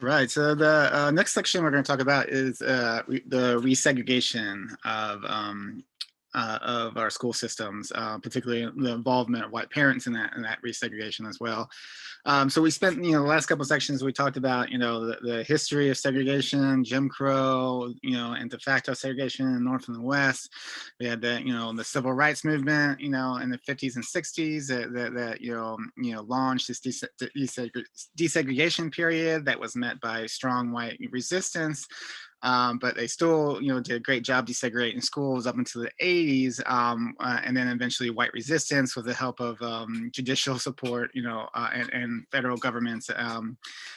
Right. So the next section we're going to talk about is the resegregation of our school systems, particularly the involvement of white parents in that resegregation as well. So we spent, the last couple of sections we talked about, the history of segregation, Jim Crow, and de facto segregation in the North and the West. We had the civil rights movement, in the 50s and 60s that launched this desegregation period that was met by strong white resistance. But they still, did a great job desegregating schools up until the 80s, and then eventually white resistance with the help of judicial support, and federal governments,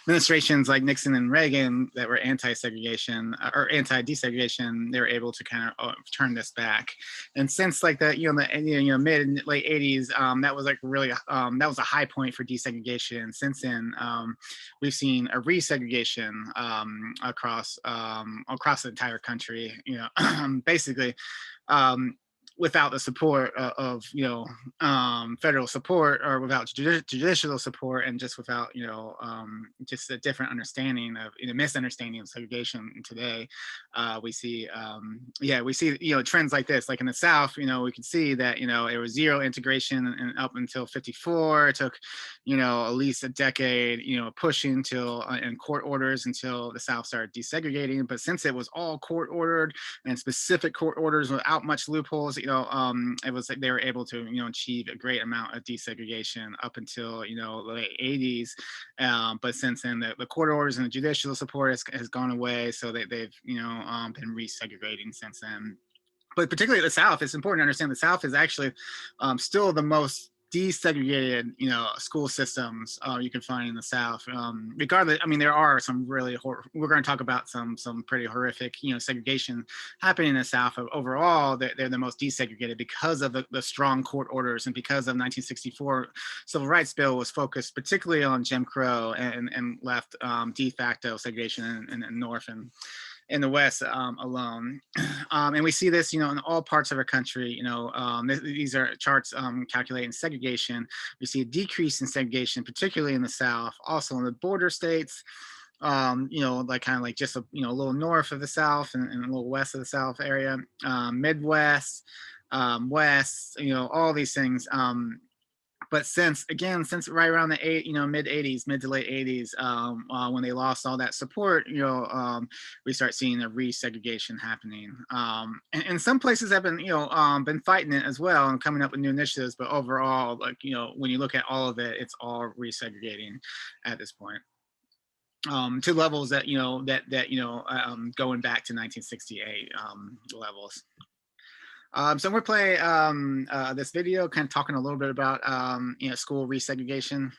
administrations like Nixon and Reagan that were anti-segregation or anti-desegregation. They were able to kind of turn this back. And since like the mid and late 80s, that was like really that was a high point for desegregation. Since then, we've seen a resegregation across the entire country, basically without the support of federal support, or without judicial support, and just without just a different understanding of misunderstanding of segregation today. We see trends like this. Like in the South, we could see that it was zero integration and up until 54. It took at least a decade pushing until and court orders until the South started desegregating. But since it was all court ordered and specific court orders without much loopholes, it was like they were able to achieve a great amount of desegregation up until the late 80s. But since then, the court orders and the judicial support has gone away, so they've been resegregating since then. But particularly the South, it's important to understand the South is actually still the most desegregated, school systems you can find in the South. Regardless, I mean, there are some really we're going to talk about some pretty horrific, segregation happening in the South. Overall, they're the most desegregated because of the strong court orders, and because of 1964 civil rights bill was focused particularly on Jim Crow and left de facto segregation in the North and in the West alone. And we see this, in all parts of our country. These are charts calculating segregation. We see a decrease in segregation, particularly in the South, also in the border states, like kind of like just a little north of the South and a little west of the South area, Midwest, West, all these things. But since right around the mid 80s, mid to late 80s, when they lost all that support, we start seeing a resegregation happening. And some places have been fighting it as well and coming up with new initiatives. But overall, like when you look at all of it, it's all resegregating at this point. To levels that going back to 1968 levels. So we're playing this video, kind of talking a little bit about school resegregation.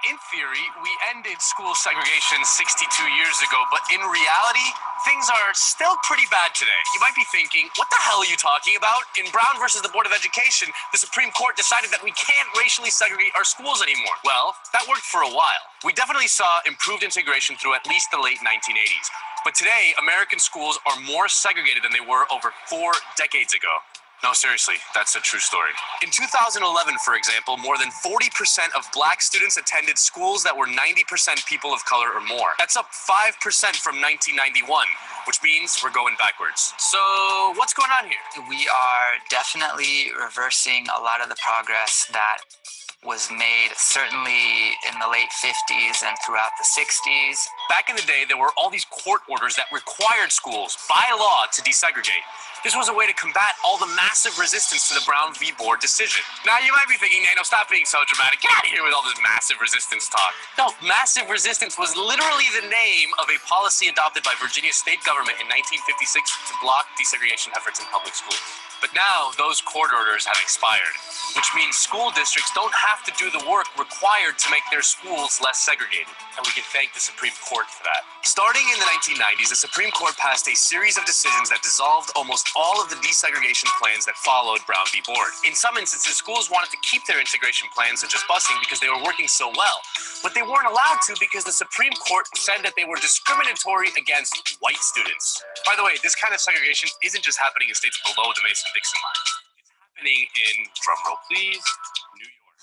In theory, we ended school segregation 62 years ago, but in reality, things are still pretty bad today. You might be thinking, what the hell are you talking about? In Brown versus the Board of Education, the Supreme Court decided that we can't racially segregate our schools anymore. Well, that worked for a while. We definitely saw improved integration through at least the late 1980s. But today, American schools are more segregated than they were over 4 decades ago. No, seriously, that's a true story. In 2011, for example, more than 40% of Black students attended schools that were 90% people of color or more. That's up 5% from 1991, which means we're going backwards. So what's going on here? We are definitely reversing a lot of the progress that was made certainly in the late 50s and throughout the 60s. Back in the day, there were all these court orders that required schools by law to desegregate. This was a way to combat all the massive resistance to the Brown v. Board decision. Now you might be thinking, Nano, stop being so dramatic. Get out of here with all this massive resistance talk. No, massive resistance was literally the name of a policy adopted by Virginia's state government in 1956 to block desegregation efforts in public schools. But now those court orders have expired, which means school districts don't have to do the work required to make their schools less segregated. And we can thank the Supreme Court for that. Starting in the 1990s, the Supreme Court passed a series of decisions that dissolved almost all of the desegregation plans that followed Brown v. Board. In some instances, schools wanted to keep their integration plans, such as busing, because they were working so well. But they weren't allowed to because the Supreme Court said that they were discriminatory against white students. By the way, this kind of segregation isn't just happening in states below the Mason-Dixon line. It's happening in, drumroll please, New York.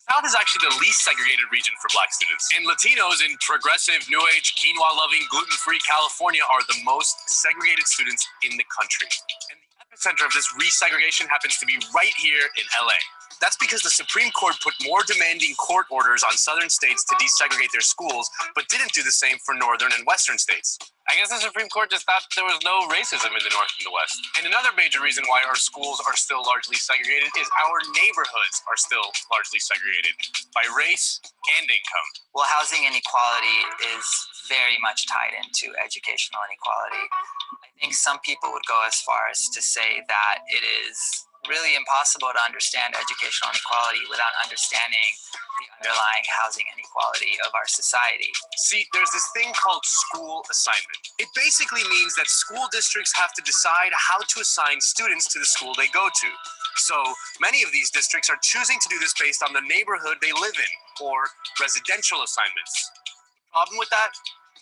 The South is actually the least segregated region for Black students. And Latinos in progressive, new age, quinoa-loving, gluten-free California are the most segregated students in the country. And the epicenter of this resegregation happens to be right here in LA. That's because the Supreme Court put more demanding court orders on southern states to desegregate their schools, but didn't do the same for northern and western states. I guess the Supreme Court just thought there was no racism in the North and the West. And another major reason why our schools are still largely segregated is our neighborhoods are still largely segregated by race and income. Well, housing inequality is very much tied into educational inequality. I think some people would go as far as to say that it is really impossible to understand educational inequality without understanding the underlying housing inequality of our society. See, there's this thing called school assignment. It basically means that school districts have to decide how to assign students to the school they go to. So many of these districts are choosing to do this based on the neighborhood they live in, or residential assignments. Problem with that?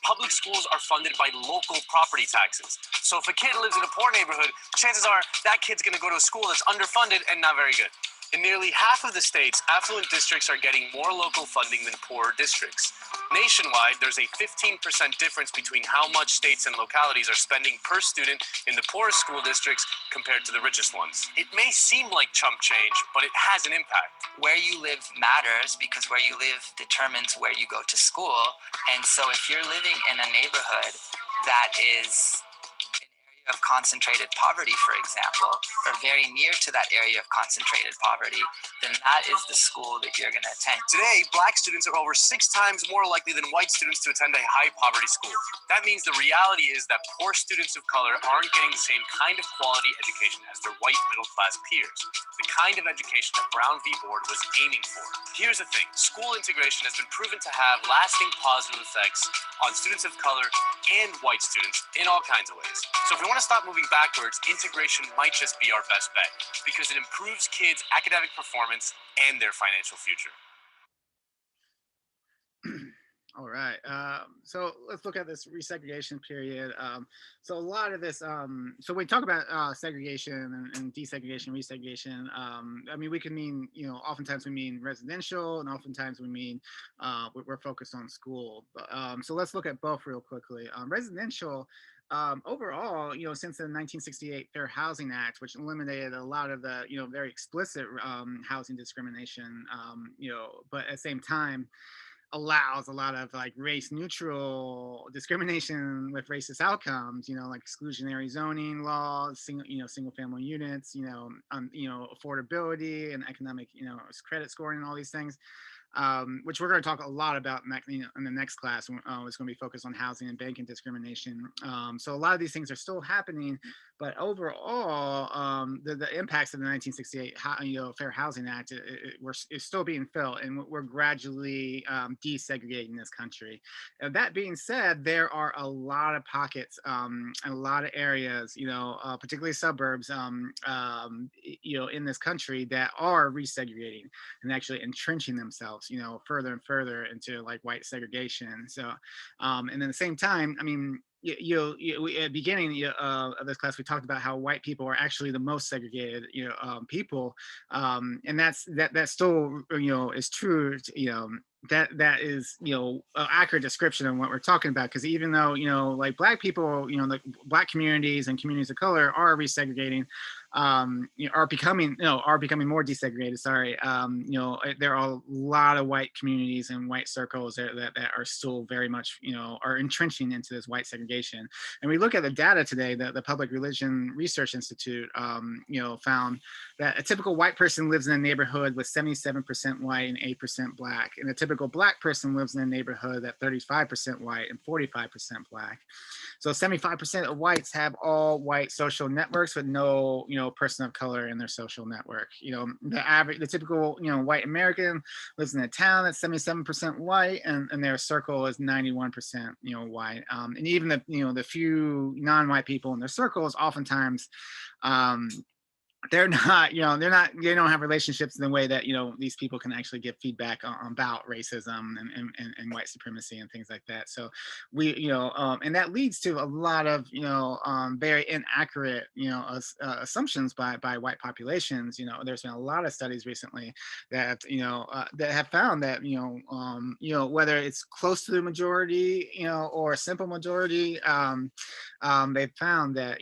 Public schools are funded by local property taxes. So if a kid lives in a poor neighborhood, chances are that kid's gonna go to a school that's underfunded and not very good. In nearly half of the states, affluent districts are getting more local funding than poorer districts. Nationwide, there's a 15% difference between how much states and localities are spending per student in the poorest school districts compared to the richest ones. It may seem like chump change, but it has an impact. Where you live matters because where you live determines where you go to school. And so if you're living in a neighborhood that is of concentrated poverty, for example, or very near to that area of concentrated poverty, then that is the school that you're going to attend. Today, Black students are over 6 times more likely than white students to attend a high poverty school. That means the reality is that poor students of color aren't getting the same kind of quality education as their white middle class peers, the kind of education that Brown v. Board was aiming for. Here's the thing, school integration has been proven to have lasting positive effects on students of color and white students in all kinds of ways. So if we want to stop moving backwards, integration might just be our best bet because it improves kids' academic performance and their financial future. All right, so let's look at this resegregation period. So a lot of this, so when we talk about segregation and desegregation, resegregation, I mean, we can mean, you know, oftentimes we mean residential and oftentimes we mean we're focused on school. But, so let's look at both real quickly. Residential, overall, you know, since the 1968 Fair Housing Act, which eliminated a lot of the, you know, very explicit housing discrimination, you know, but at the same time, allows a lot of like race neutral discrimination with racist outcomes, you know, like exclusionary zoning laws, single family units, affordability and economic, credit scoring and all these things. Which we're going to talk a lot about in the next class. It's going to be focused on housing and banking discrimination. So a lot of these things are still happening, but overall, the impacts of the 1968 Fair Housing Act is still being felt, and we're gradually desegregating this country. That being said, there are a lot of pockets and a lot of areas, particularly suburbs, in this country that are resegregating and actually entrenching themselves, further and further into like white segregation. So, and at the same time, I mean, at the beginning of this class, we talked about how white people are actually the most segregated, people, and that still, is true. That is, an accurate description of what we're talking about. Because even though, like Black people, the Black communities and communities of color are resegregating, are becoming more desegregated. Sorry, there are a lot of white communities and white circles that are still very much, are entrenching into this white segregation. And we look at the data today that the Public Religion Research Institute, found that a typical white person lives in a neighborhood with 77% white and 8% Black, and a typical Black person lives in a neighborhood that 35% white and 45% Black. So 75% of whites have all white social networks with no, person of color in their social network. The typical, white American lives in a town that's 77% white, and their circle is 91%, white. And even the few non-white people in their circles, oftentimes, they're not, they don't have relationships in the way that, these people can actually give feedback about racism and white supremacy and things like that. So and that leads to a lot of, very inaccurate, assumptions by white populations. There's been a lot of studies recently that, that have found that, whether it's close to the majority, or a simple majority, they've found that,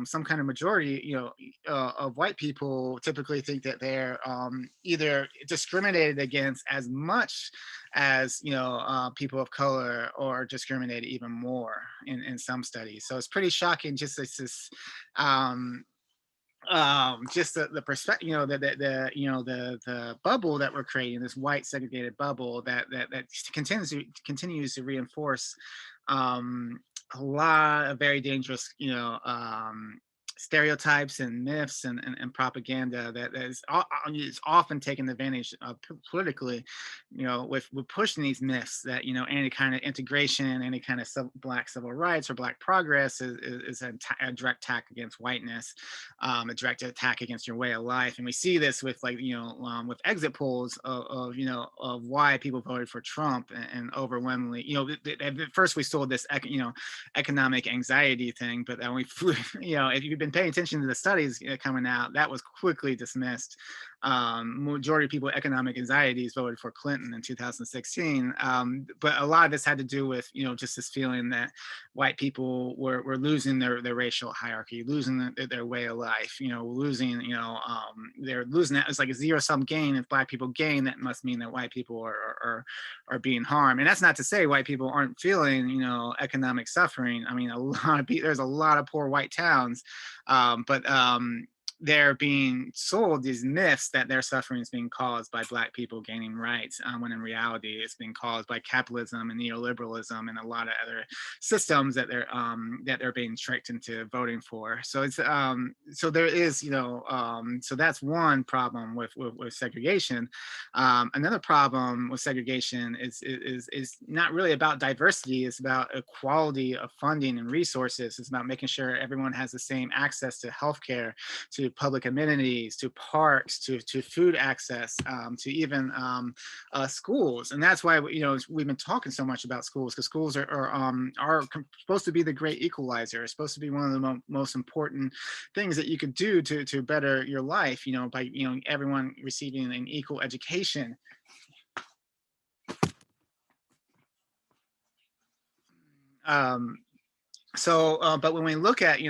some kind of majority, of white people typically think that they're either discriminated against as much as, people of color, or discriminated even more in some studies. So it's pretty shocking, just this just the perspective, the bubble that we're creating, this white segregated bubble that continues to reinforce a lot of very dangerous, stereotypes and myths and propaganda that is often taken advantage of politically, with pushing these myths that, any kind of integration, any kind of black civil rights or black progress is a direct attack against whiteness, a direct attack against your way of life. And we see this with, like, with exit polls of why people voted for Trump, and overwhelmingly, at first we saw this economic anxiety thing, but then if you've been paying attention to the studies coming out, that was quickly dismissed. Majority of people with economic anxieties voted for Clinton in 2016, but a lot of this had to do with, just this feeling that white people were losing their racial hierarchy, losing their way of life, losing, they're losing that. It's like a zero-sum game. If black people gain, that must mean that white people are being harmed. And that's not to say white people aren't feeling, economic suffering. I mean, there's a lot of poor white towns, but they're being sold these myths that their suffering is being caused by black people gaining rights, when in reality it's being caused by capitalism and neoliberalism and a lot of other systems that they're being tricked into voting for. So it's so there is, so that's one problem with segregation. Another problem with segregation is not really about diversity. It's about equality of funding and resources. It's about making sure everyone has the same access to healthcare, to public amenities, to parks, to food access, to even schools. And that's why we've been talking so much about schools, because schools are supposed to be the great equalizer. It's supposed to be one of the most important things that you could do to better your life, by everyone receiving an equal education. But when we look at,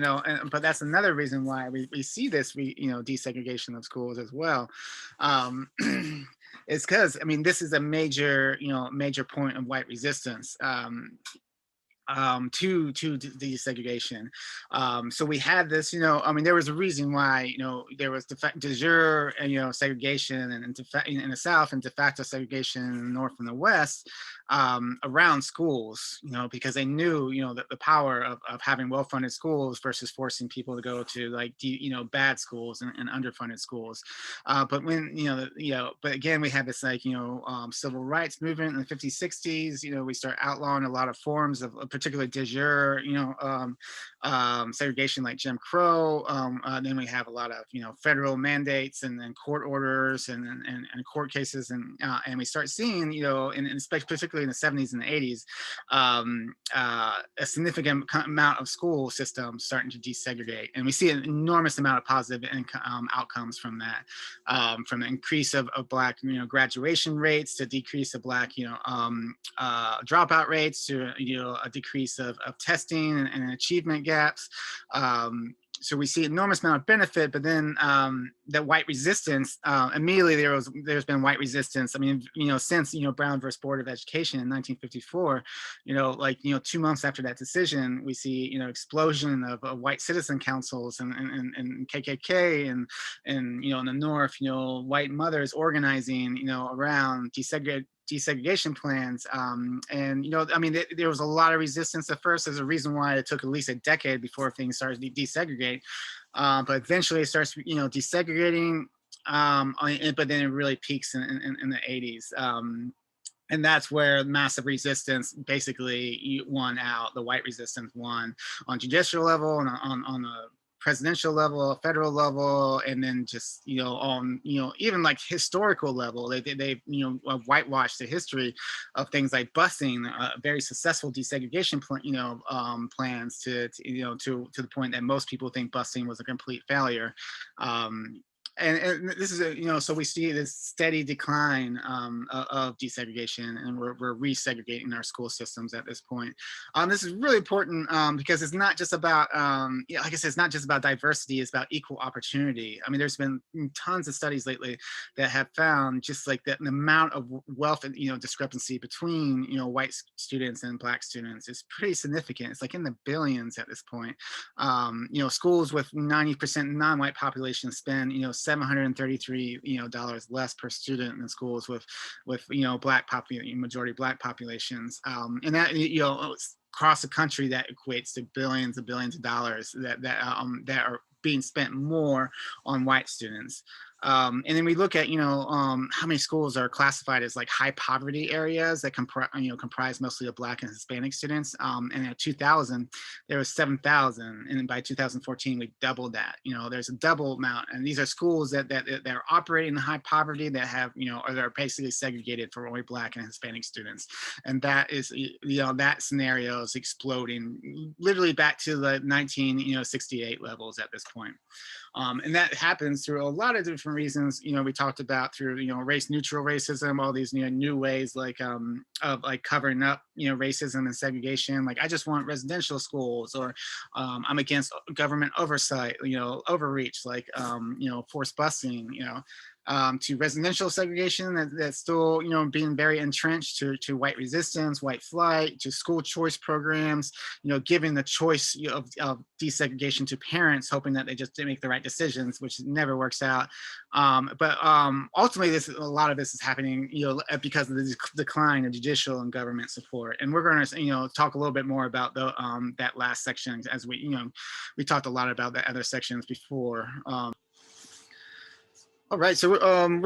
but that's another reason why we see this, desegregation of schools as well. It's because, I mean, this is a major point of white resistance. To desegregation. So we had this, I mean, there was a reason why, there was de jure, segregation in the South, and de facto segregation in the North and the West, around schools, because they knew, that the power of having well-funded schools versus forcing people to go to, like, bad schools and underfunded schools. But when, but again, we had this, like, civil rights movement in the 50s, 60s, we start outlawing a lot of forms of particularly de jure, segregation, like Jim Crow. Then we have a lot of, federal mandates and then court orders and court cases, and we start seeing, particularly in the 70s and the 80s, a significant amount of school systems starting to desegregate, and we see an enormous amount of positive outcomes from that, from the increase of black, graduation rates, to decrease of black, dropout rates, to a decrease of testing and achievement gaps. So we see enormous amount of benefit, but then the white resistance, immediately there's been white resistance. I mean, since Brown versus Board of Education in 1954, 2 months after that decision, we see explosion of white citizen councils and KKK and in the North, white mothers organizing around desegregation plans. And I mean, there was a lot of resistance at first. There's a reason why it took at least a decade before things started to desegregate. But eventually it starts, desegregating. But then it really peaks in the 80s. And that's where massive resistance basically won out. The white resistance won on judicial level and on the presidential level, federal level, and then just, on, even like historical level, they whitewashed the history of things like busing, very successful desegregation plans to the point that most people think busing was a complete failure. And this is so we see this steady decline of desegregation, and we're resegregating our school systems at this point. This is really important because it's not just about like I said, it's not just about diversity, it's about equal opportunity. I mean, there's been tons of studies lately that have found just like that the amount of wealth and discrepancy between white students and black students is pretty significant. It's like in the billions at this point. Schools with 90% non-white population spend $733 dollars less per student than schools with majority black populations, and that across the country that equates to billions and billions of dollars that are being spent more on white students. And then we look at how many schools are classified as like high poverty areas that comprise mostly of black and Hispanic students. And at 2000 there was 7,000, and by 2014 we doubled that. There's a double amount, and these are schools that are operating in high poverty that have or they're basically segregated for only black and Hispanic students. And that is that scenario is exploding literally back to the 1968 levels at this point. And that happens through a lot of different reasons. We talked about through race neutral racism, all these new ways like of like covering up racism and segregation. Like, I just want residential schools, or I'm against government oversight, overreach, like forced busing, to residential segregation that's still being very entrenched, to white resistance, white flight, to school choice programs, giving the choice of desegregation to parents, hoping that they just make the right decisions, which never works out. But ultimately, a lot of this is happening because of the decline of judicial and government support. And we're going to talk a little bit more about that last section, as we talked a lot about the other sections before. All right, so we're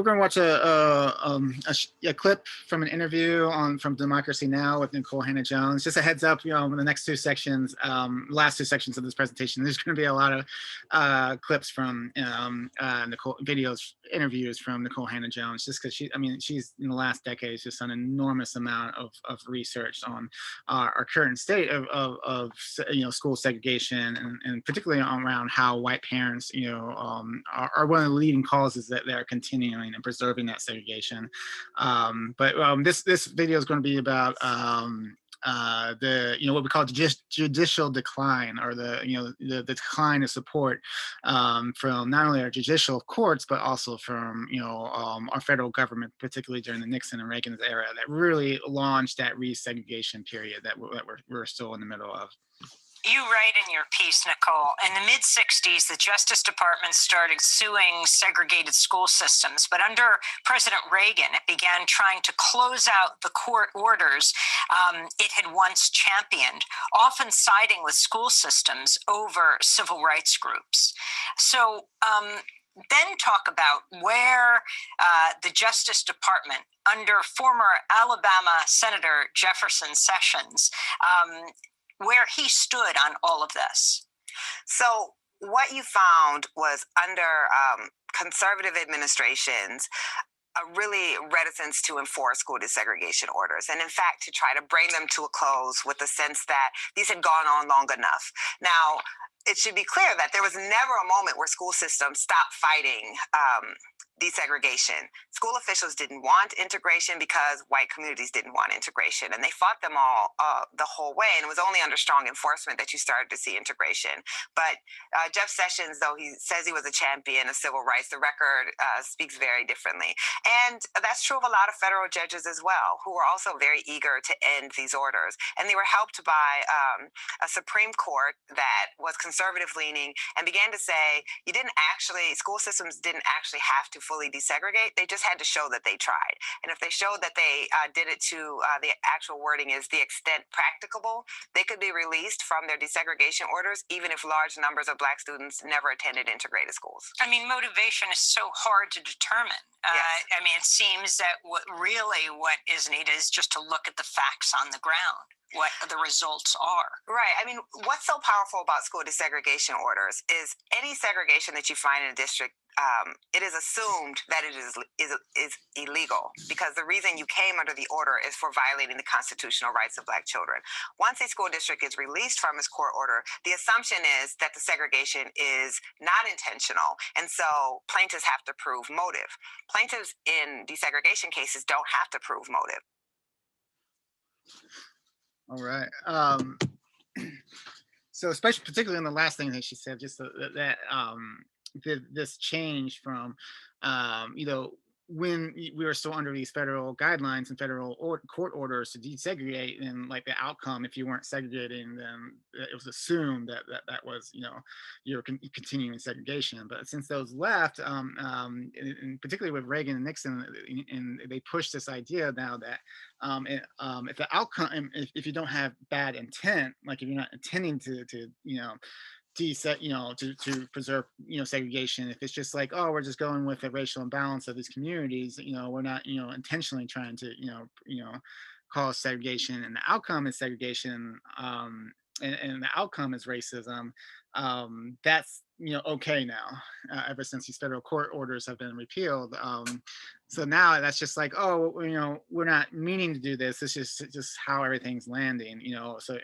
going to watch a clip from an interview from Democracy Now! With Nikole Hannah-Jones. Just a heads up, in the next two sections, last two sections of this presentation, there's going to be a lot of clips from interviews from Nikole Hannah-Jones, just because she's in the last decade just done an enormous amount of research on our current state of school segregation, and particularly around how white parents, are one of the leading causes that they're continuing and preserving that segregation. But this video is going to be about the what we call judicial decline, or the decline of support from not only our judicial courts but also from our federal government, particularly during the Nixon and Reagan's era, that really launched that resegregation period that we're still in the middle of. You write in your piece, Nikole, in the mid-'60s, the Justice Department started suing segregated school systems. But under President Reagan, it began trying to close out the court orders it had once championed, often siding with school systems over civil rights groups. So then talk about where the Justice Department, under former Alabama Senator Jefferson Sessions, where he stood on all of this. So what you found was, under conservative administrations, a really reticence to enforce school desegregation orders, and in fact to try to bring them to a close, with the sense that these had gone on long enough. Now, it should be clear that there was never a moment where school systems stopped fighting desegregation. School officials didn't want integration because white communities didn't want integration, and they fought them all the whole way. And it was only under strong enforcement that you started to see integration. But Jeff Sessions, though he says he was a champion of civil rights, the record speaks very differently. And that's true of a lot of federal judges as well, who were also very eager to end these orders. And they were helped by a Supreme Court that was conservative leaning and began to say school systems didn't actually have to fully desegregate. They just had to show that they tried. And if they showed that they did it to the actual wording is the extent practicable, they could be released from their desegregation orders, even if large numbers of Black students never attended integrated schools. I mean, motivation is so hard to determine. Yes. I mean, it seems that what is needed is just to look at the facts on the ground, what the results are. Right. I mean, what's so powerful about school desegregation orders is any segregation that you find in a district, it is assumed that it is illegal, because the reason you came under the order is for violating the constitutional rights of Black children. Once a school district is released from its court order, the assumption is that the segregation is not intentional, and so plaintiffs have to prove motive. Plaintiffs in desegregation cases don't have to prove motive. All right. So particularly in the last thing that she said, just that this change from, when we were still under these federal guidelines and federal court orders to desegregate, and like the outcome, if you weren't segregating, then it was assumed that was, you're continuing segregation. But since those left, and particularly with Reagan and Nixon, and they pushed this idea now that if the outcome, if you don't have bad intent, like if you're not intending to to preserve, segregation, if it's just like, oh, we're just going with the racial imbalance of these communities, we're not, intentionally trying to, cause segregation, and the outcome is segregation, and the outcome is racism, that's, okay now, ever since these federal court orders have been repealed. So now that's just like, oh, we're not meaning to do this. It's just how everything's landing, so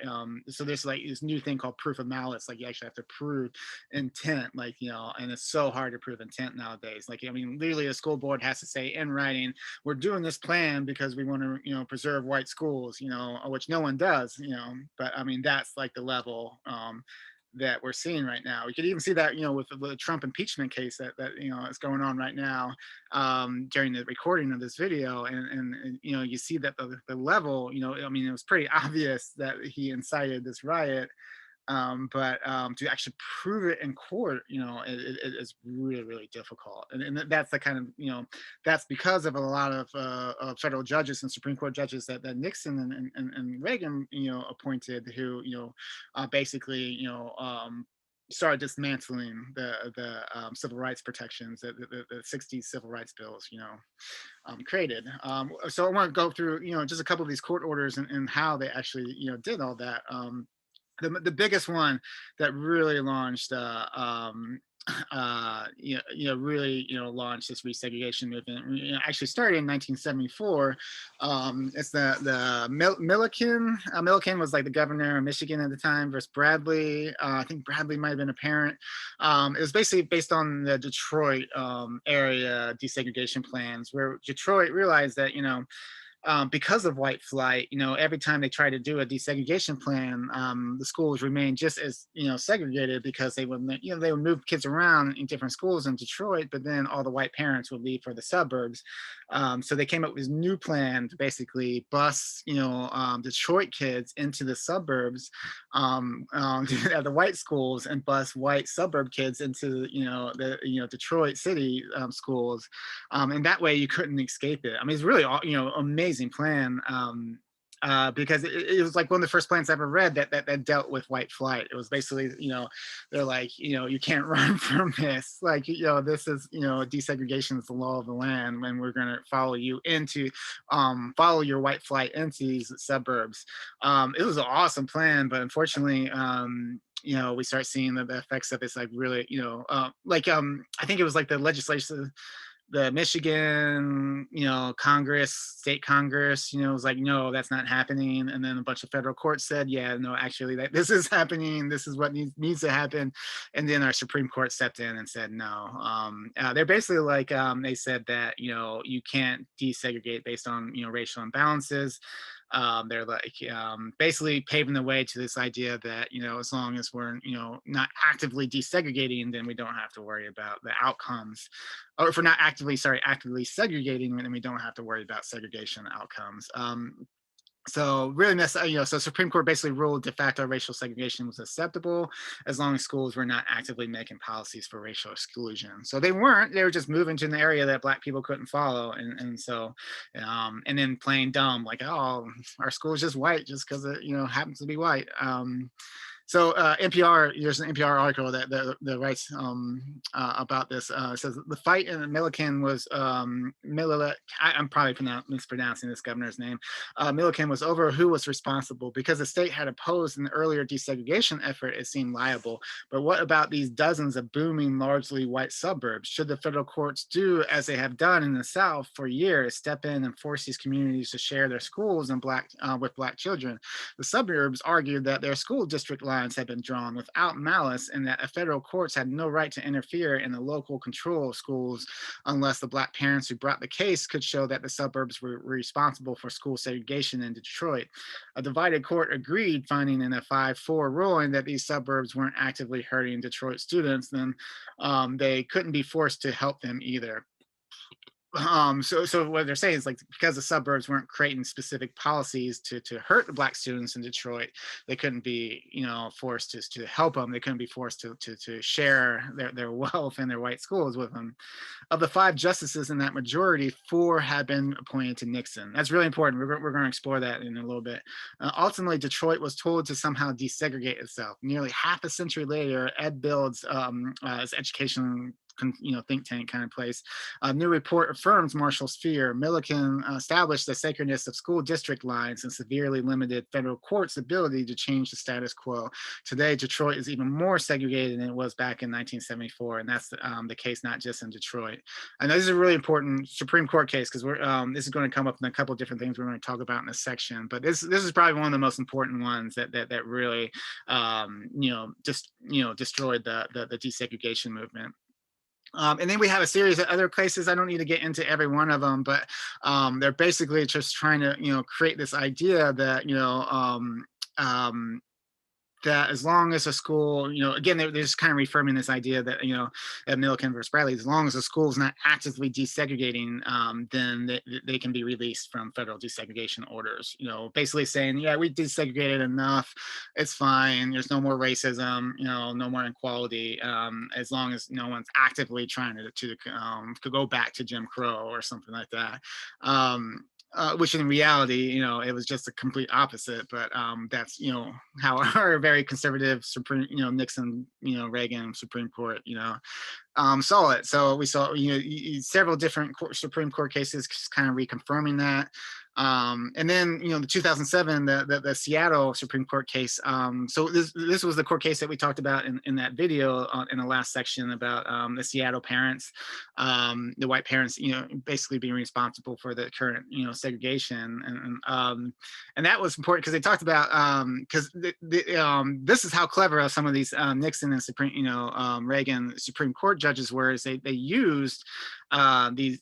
there's like this new thing called proof of malice. Like you actually have to prove intent, like, and it's so hard to prove intent nowadays. Like, I mean, literally a school board has to say in writing, we're doing this plan because we want to, preserve white schools, which no one does, but I mean, that's like the level, that we're seeing right now. We could even see that, with the Trump impeachment case that is going on right now, during the recording of this video, and you see that the level, I mean, it was pretty obvious that he incited this riot, but to actually prove it in court, it is really, really difficult, and that's the kind of, that's because of a lot of federal judges and Supreme Court judges that Nixon and Reagan, appointed, who, basically, started dismantling the civil rights protections that the 60s civil rights bills, created. So I want to go through, just a couple of these court orders and how they actually, did all that. The biggest one that really launched, really, launched this resegregation movement, actually started in 1974. It's the Milliken. Milliken was like the governor of Michigan at the time, versus Bradley. I think Bradley might have been a parent. It was basically based on the Detroit area desegregation plans, where Detroit realized that, because of white flight, every time they try to do a desegregation plan, the schools remain just as, segregated, because they would move kids around in different schools in Detroit, but then all the white parents would leave for the suburbs. So they came up with this new plan to basically bus, Detroit kids into the suburbs, at the white schools, and bus white suburb kids into, the Detroit city schools, and that way you couldn't escape it. I mean, it's really, amazing plan, because it was like one of the first plans I ever read that dealt with white flight. It was basically, they're like, you can't run from this. Like, this is, desegregation is the law of the land, and we're going to follow you into, follow your white flight into these suburbs. It was an awesome plan, but unfortunately, we start seeing the effects of this, like really, I think it was like the legislation, the Michigan, Congress, state Congress, was like, no, that's not happening. And then a bunch of federal courts said, yeah, no, actually, this is happening. This is what needs to happen. And then our Supreme Court stepped in and said, no. They're basically like, they said that, you can't desegregate based on, racial imbalances. They're like, basically paving the way to this idea that, as long as we're, not actively desegregating, then we don't have to worry about the outcomes. Or if we're not actively segregating, then we don't have to worry about segregation outcomes. So really, so Supreme Court basically ruled de facto racial segregation was acceptable as long as schools were not actively making policies for racial exclusion. So they weren't; they were just moving to an area that Black people couldn't follow, and so, and then playing dumb, like, oh, our school is just white just because it happens to be white. So NPR, there's an NPR article that writes about this. It says the fight in Milliken was I'm probably mispronouncing this governor's name. Milliken was over who was responsible because the state had opposed an earlier desegregation effort. It seemed liable, but what about these dozens of booming, largely white suburbs? Should the federal courts do as they have done in the South for years, step in and force these communities to share their schools and with Black children? The suburbs argued that their school district lines had been drawn without malice and that federal courts had no right to interfere in the local control of schools unless the Black parents who brought the case could show that the suburbs were responsible for school segregation in Detroit. A divided court agreed, finding in a 5-4 ruling that these suburbs weren't actively hurting Detroit students, then they couldn't be forced to help them either. So what they're saying is, like, because the suburbs weren't creating specific policies to hurt the Black students in Detroit, they couldn't be forced to help them. They couldn't be forced to share their wealth and their white schools with them. Of the 5 justices in that majority, 4 had been appointed to Nixon. That's really important. We're going to explore that in a little bit. Ultimately, Detroit was told to somehow desegregate itself. Nearly half a century later, Ed Build's his education think tank kind of place. A new report affirms Marshall's fear. Milliken established the sacredness of school district lines and severely limited federal courts' ability to change the status quo. Today, Detroit is even more segregated than it was back in 1974, and that's the case not just in Detroit. I know this is a really important Supreme Court case because this is going to come up in a couple of different things we're going to talk about in this section, but this is probably one of the most important ones that really destroyed the desegregation movement. And then we have a series of other cases. I don't need to get into every one of them, but they're basically just trying to, create this idea that, that as long as a school, again, they're just kind of reaffirming this idea that, at Milliken versus Bradley, as long as the school is not actively desegregating, then they can be released from federal desegregation orders, basically saying, yeah, we desegregated enough. It's fine. There's no more racism, no more inequality, as long as no one's actively trying to go back to Jim Crow or something like that. Which in reality, it was just a complete opposite. But that's how our very conservative Supreme, Nixon, Reagan Supreme Court, saw it. So we saw several different Supreme Court cases kind of reconfirming that. And then the 2007 the Seattle Supreme Court case. So this was the court case that we talked about in that video in the last section about the Seattle parents, the white parents, basically being responsible for the current segregation, and that was important because they talked about because this is how clever some of these Nixon and Reagan Supreme Court judges were, is they used these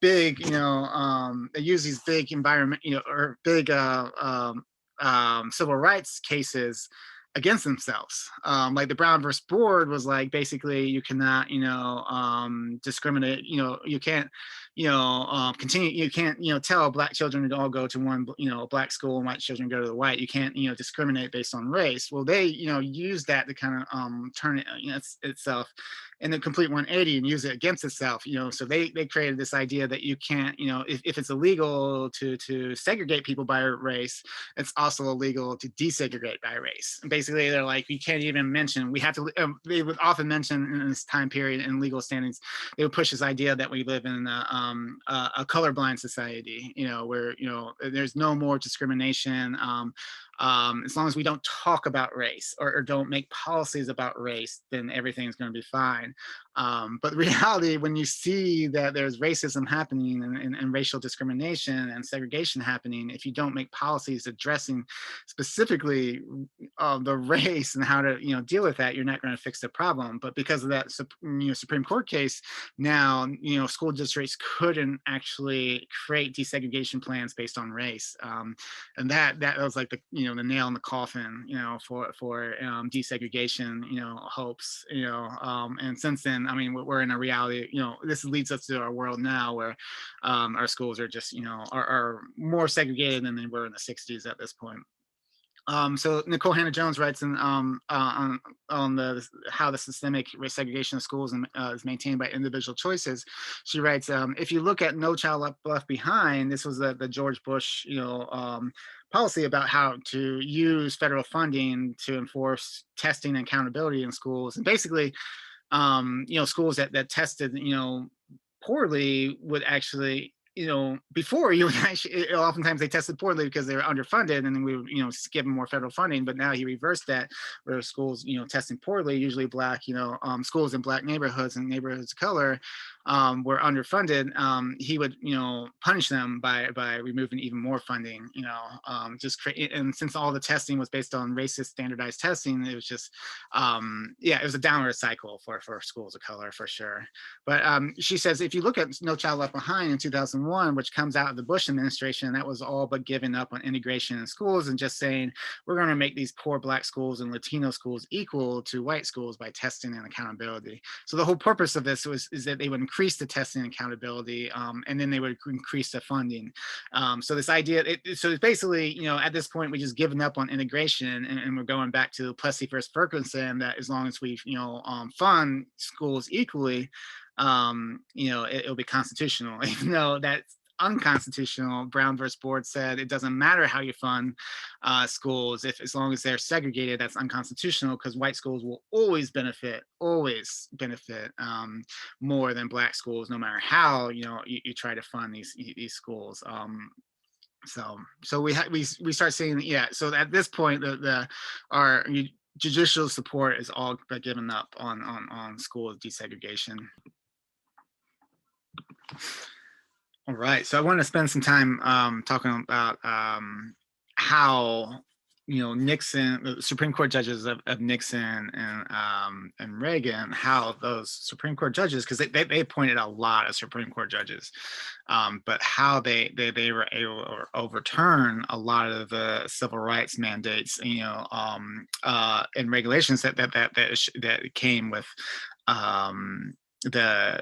big they use these big environment or big civil rights cases against themselves. Like the Brown versus Board was like, basically you cannot discriminate, you can't continue, you can't tell Black children to all go to one Black school and white children go to the white. You can't discriminate based on race. Well, they use that to kind of turn it itself in a complete 180 and use it against itself. So they created this idea that you can't, if it's illegal to segregate people by race, it's also illegal to desegregate by race. And basically they're like, we can't even mention, we have to, they would often mention in this time period in legal standings, they would push this idea that we live in a colorblind society, where there's no more discrimination as long as we don't talk about race or don't make policies about race, then everything's going to be fine. But the reality, when you see that there's racism happening and racial discrimination and segregation happening, if you don't make policies addressing specifically the race and how to deal with that, you're not going to fix the problem. But because of that Supreme Court case, now school districts couldn't actually create desegregation plans based on race, and that was like the the nail in the coffin, for desegregation, hopes, and since then, I mean, we're in a reality, this leads us to our world now where our schools are just, are more segregated than they were in the 60s at this point. So Nikole Hannah-Jones writes on the how the systemic segregation of schools is maintained by individual choices. She writes, if you look at No Child Left Behind, this was the George Bush, policy about how to use federal funding to enforce testing and accountability in schools, and basically, schools that tested, poorly would actually, before you would actually, oftentimes they tested poorly because they were underfunded, and then we would, give them more federal funding. But now he reversed that, where schools, testing poorly, usually Black, schools in Black neighborhoods and neighborhoods of color, were underfunded. He would, punish them by removing even more funding. And since all the testing was based on racist standardized testing, it was just, it was a downward cycle for schools of color for sure. But she says, if you look at No Child Left Behind in 2001, which comes out of the Bush administration, that was all but giving up on integration in schools and just saying, we're going to make these poor Black schools and Latino schools equal to white schools by testing and accountability. So the whole purpose of this is that they would increase the testing and accountability, and then they would increase the funding. So this idea, so it's basically, at this point, we just given up on integration, and we're going back to Plessy versus Ferguson, that as long as we, fund schools equally, it'll be constitutional, even though that's unconstitutional. Brown versus Board said it doesn't matter how you fund schools, if as long as they're segregated, that's unconstitutional, because white schools will always benefit more than Black schools, no matter how you try to fund these schools. So we start seeing, so at this point, our judicial support is all but given up on school desegregation. All right, so I want to spend some time talking about how Nixon, the Supreme Court judges of Nixon and Reagan, how those Supreme Court judges, because they appointed a lot of Supreme Court judges, but how they were able to overturn a lot of the civil rights mandates, and regulations that came with either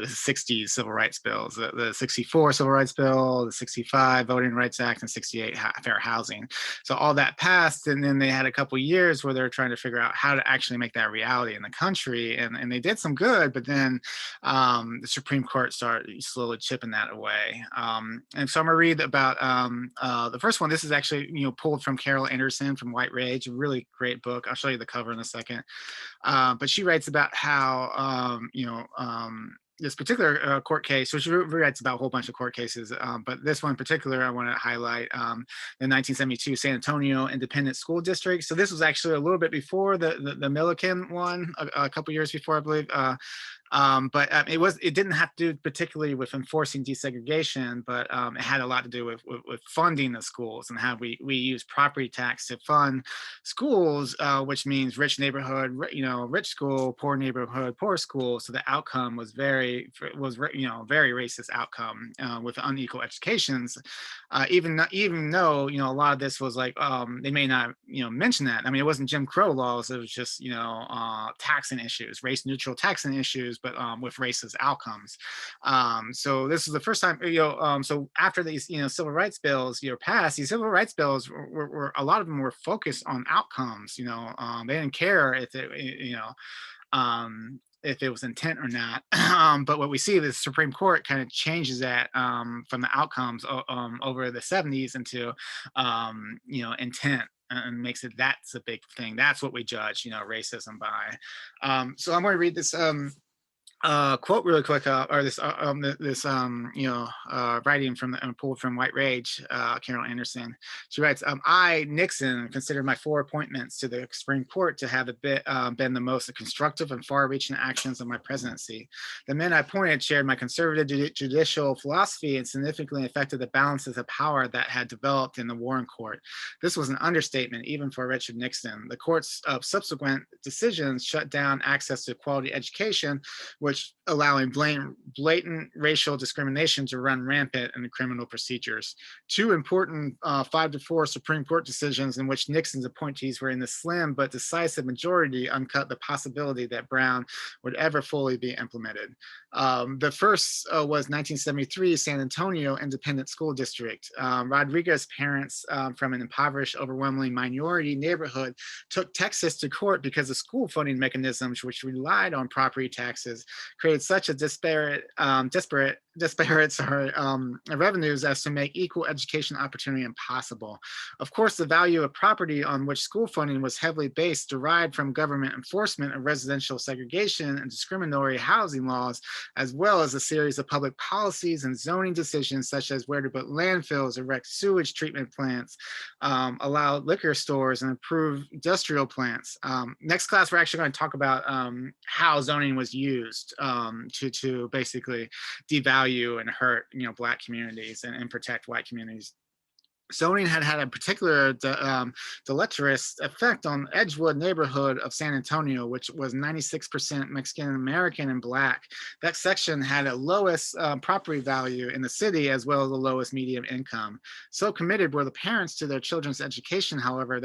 the 60s civil rights bills, the 64 civil rights bill, the 65 Voting Rights Act, and 68 fair housing. So all that passed, and then they had a couple years where they're trying to figure out how to actually make that reality in the country, and they did some good, but then the Supreme Court started slowly chipping that away. And so I'm gonna read about the first one. This is actually pulled from Carol Anderson from White Rage, a really great book. I'll show you the cover in a second. But she writes about how this particular court case, so she writes about a whole bunch of court cases, but this one in particular I want to highlight, the 1972 San Antonio Independent School District. So this was actually a little bit before the Milliken one, a couple years before, I believe. But it didn't have to do particularly with enforcing desegregation, but it had a lot to do with funding the schools and how we use property tax to fund schools, which means rich neighborhood, rich school, poor neighborhood, poor school. So the outcome was very racist outcome with unequal educations. Even though a lot of this was like, they may not mention that. I mean, it wasn't Jim Crow laws. It was just taxing issues, race neutral taxing issues, but with racist outcomes. So this is the first time, so after these, civil rights bills, passed, these civil rights bills were a lot of them were focused on outcomes. They didn't care if it was intent or not. But what we see, the Supreme Court kind of changes that from the outcomes over the 70s into, intent, and makes it, that's a big thing. That's what we judge, racism by. So I'm going to read this quote really quick, or this writing from pulled from White Rage, Carol Anderson. She writes, I, Nixon, consider my 4 appointments to the Supreme Court to have been the most constructive and far-reaching actions of my presidency. The men I appointed shared my conservative judicial philosophy and significantly affected the balances of power that had developed in the Warren Court. This was an understatement, even for Richard Nixon. The court's subsequent decisions shut down access to quality education, which which allowing blatant racial discrimination to run rampant in the criminal procedures. Two important 5-4 Supreme Court decisions in which Nixon's appointees were in the slim but decisive majority uncut the possibility that Brown would ever fully be implemented. The first was 1973 San Antonio Independent School District. Rodriguez's parents from an impoverished, overwhelmingly minority neighborhood took Texas to court because the school funding mechanisms, which relied on property taxes, created such a disparate revenues as to make equal education opportunity impossible. Of course, the value of property on which school funding was heavily based derived from government enforcement of residential segregation and discriminatory housing laws, as well as a series of public policies and zoning decisions such as where to put landfills, erect sewage treatment plants, allow liquor stores, and improve industrial plants. Next class, we're actually going to talk about how zoning was used to basically devalue and hurt, Black communities and protect white communities. Zoning had a particular deleterious effect on Edgewood neighborhood of San Antonio, which was 96% Mexican American and Black. That section had a lowest property value in the city, as well as the lowest median income. So committed were the parents to their children's education, however,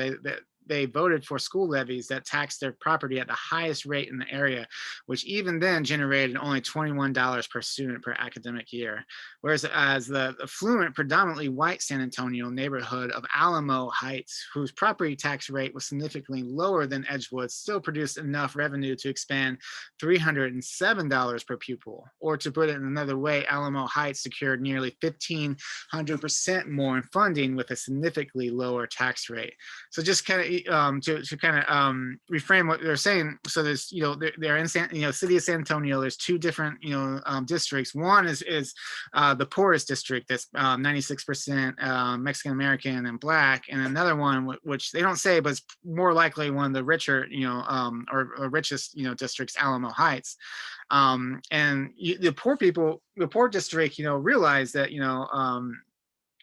they voted for school levies that taxed their property at the highest rate in the area, which even then generated only $21 per student per academic year. Whereas the affluent, predominantly white San Antonio neighborhood of Alamo Heights, whose property tax rate was significantly lower than Edgewood, still produced enough revenue to expand $307 per pupil. Or to put it in another way, Alamo Heights secured nearly 1,500% more in funding with a significantly lower tax rate. So just kind of to kind of reframe what they're saying. So there's, they're in city of San Antonio. There's two different, districts. One is the poorest district, that's 96% Mexican American and Black, and another one which they don't say, but it's more likely one of the richer, or richest, districts, Alamo Heights. And the poor district, realize that,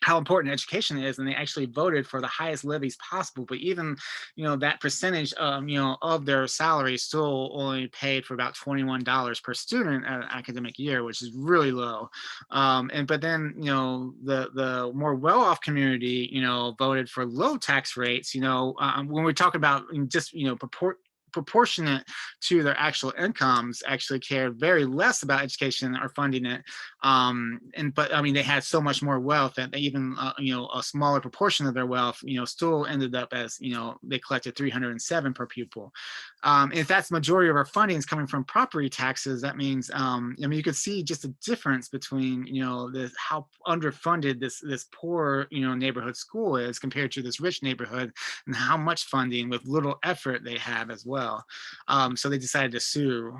how important education is, and they actually voted for the highest levies possible. But even, that percentage, of their salary still only paid for about $21 per student at an academic year, which is really low. But then, the more well-off community, voted for low tax rates. When we talk about just, proportionate to their actual incomes, actually cared very less about education or funding it. But they had so much more wealth that they even, a smaller proportion of their wealth, still ended up as, they collected $307 per pupil. If that's the majority of our funding is coming from property taxes, that means, you could see just a difference between, how underfunded this poor, neighborhood school is compared to this rich neighborhood, and how much funding with little effort they have as well. So they decided to sue.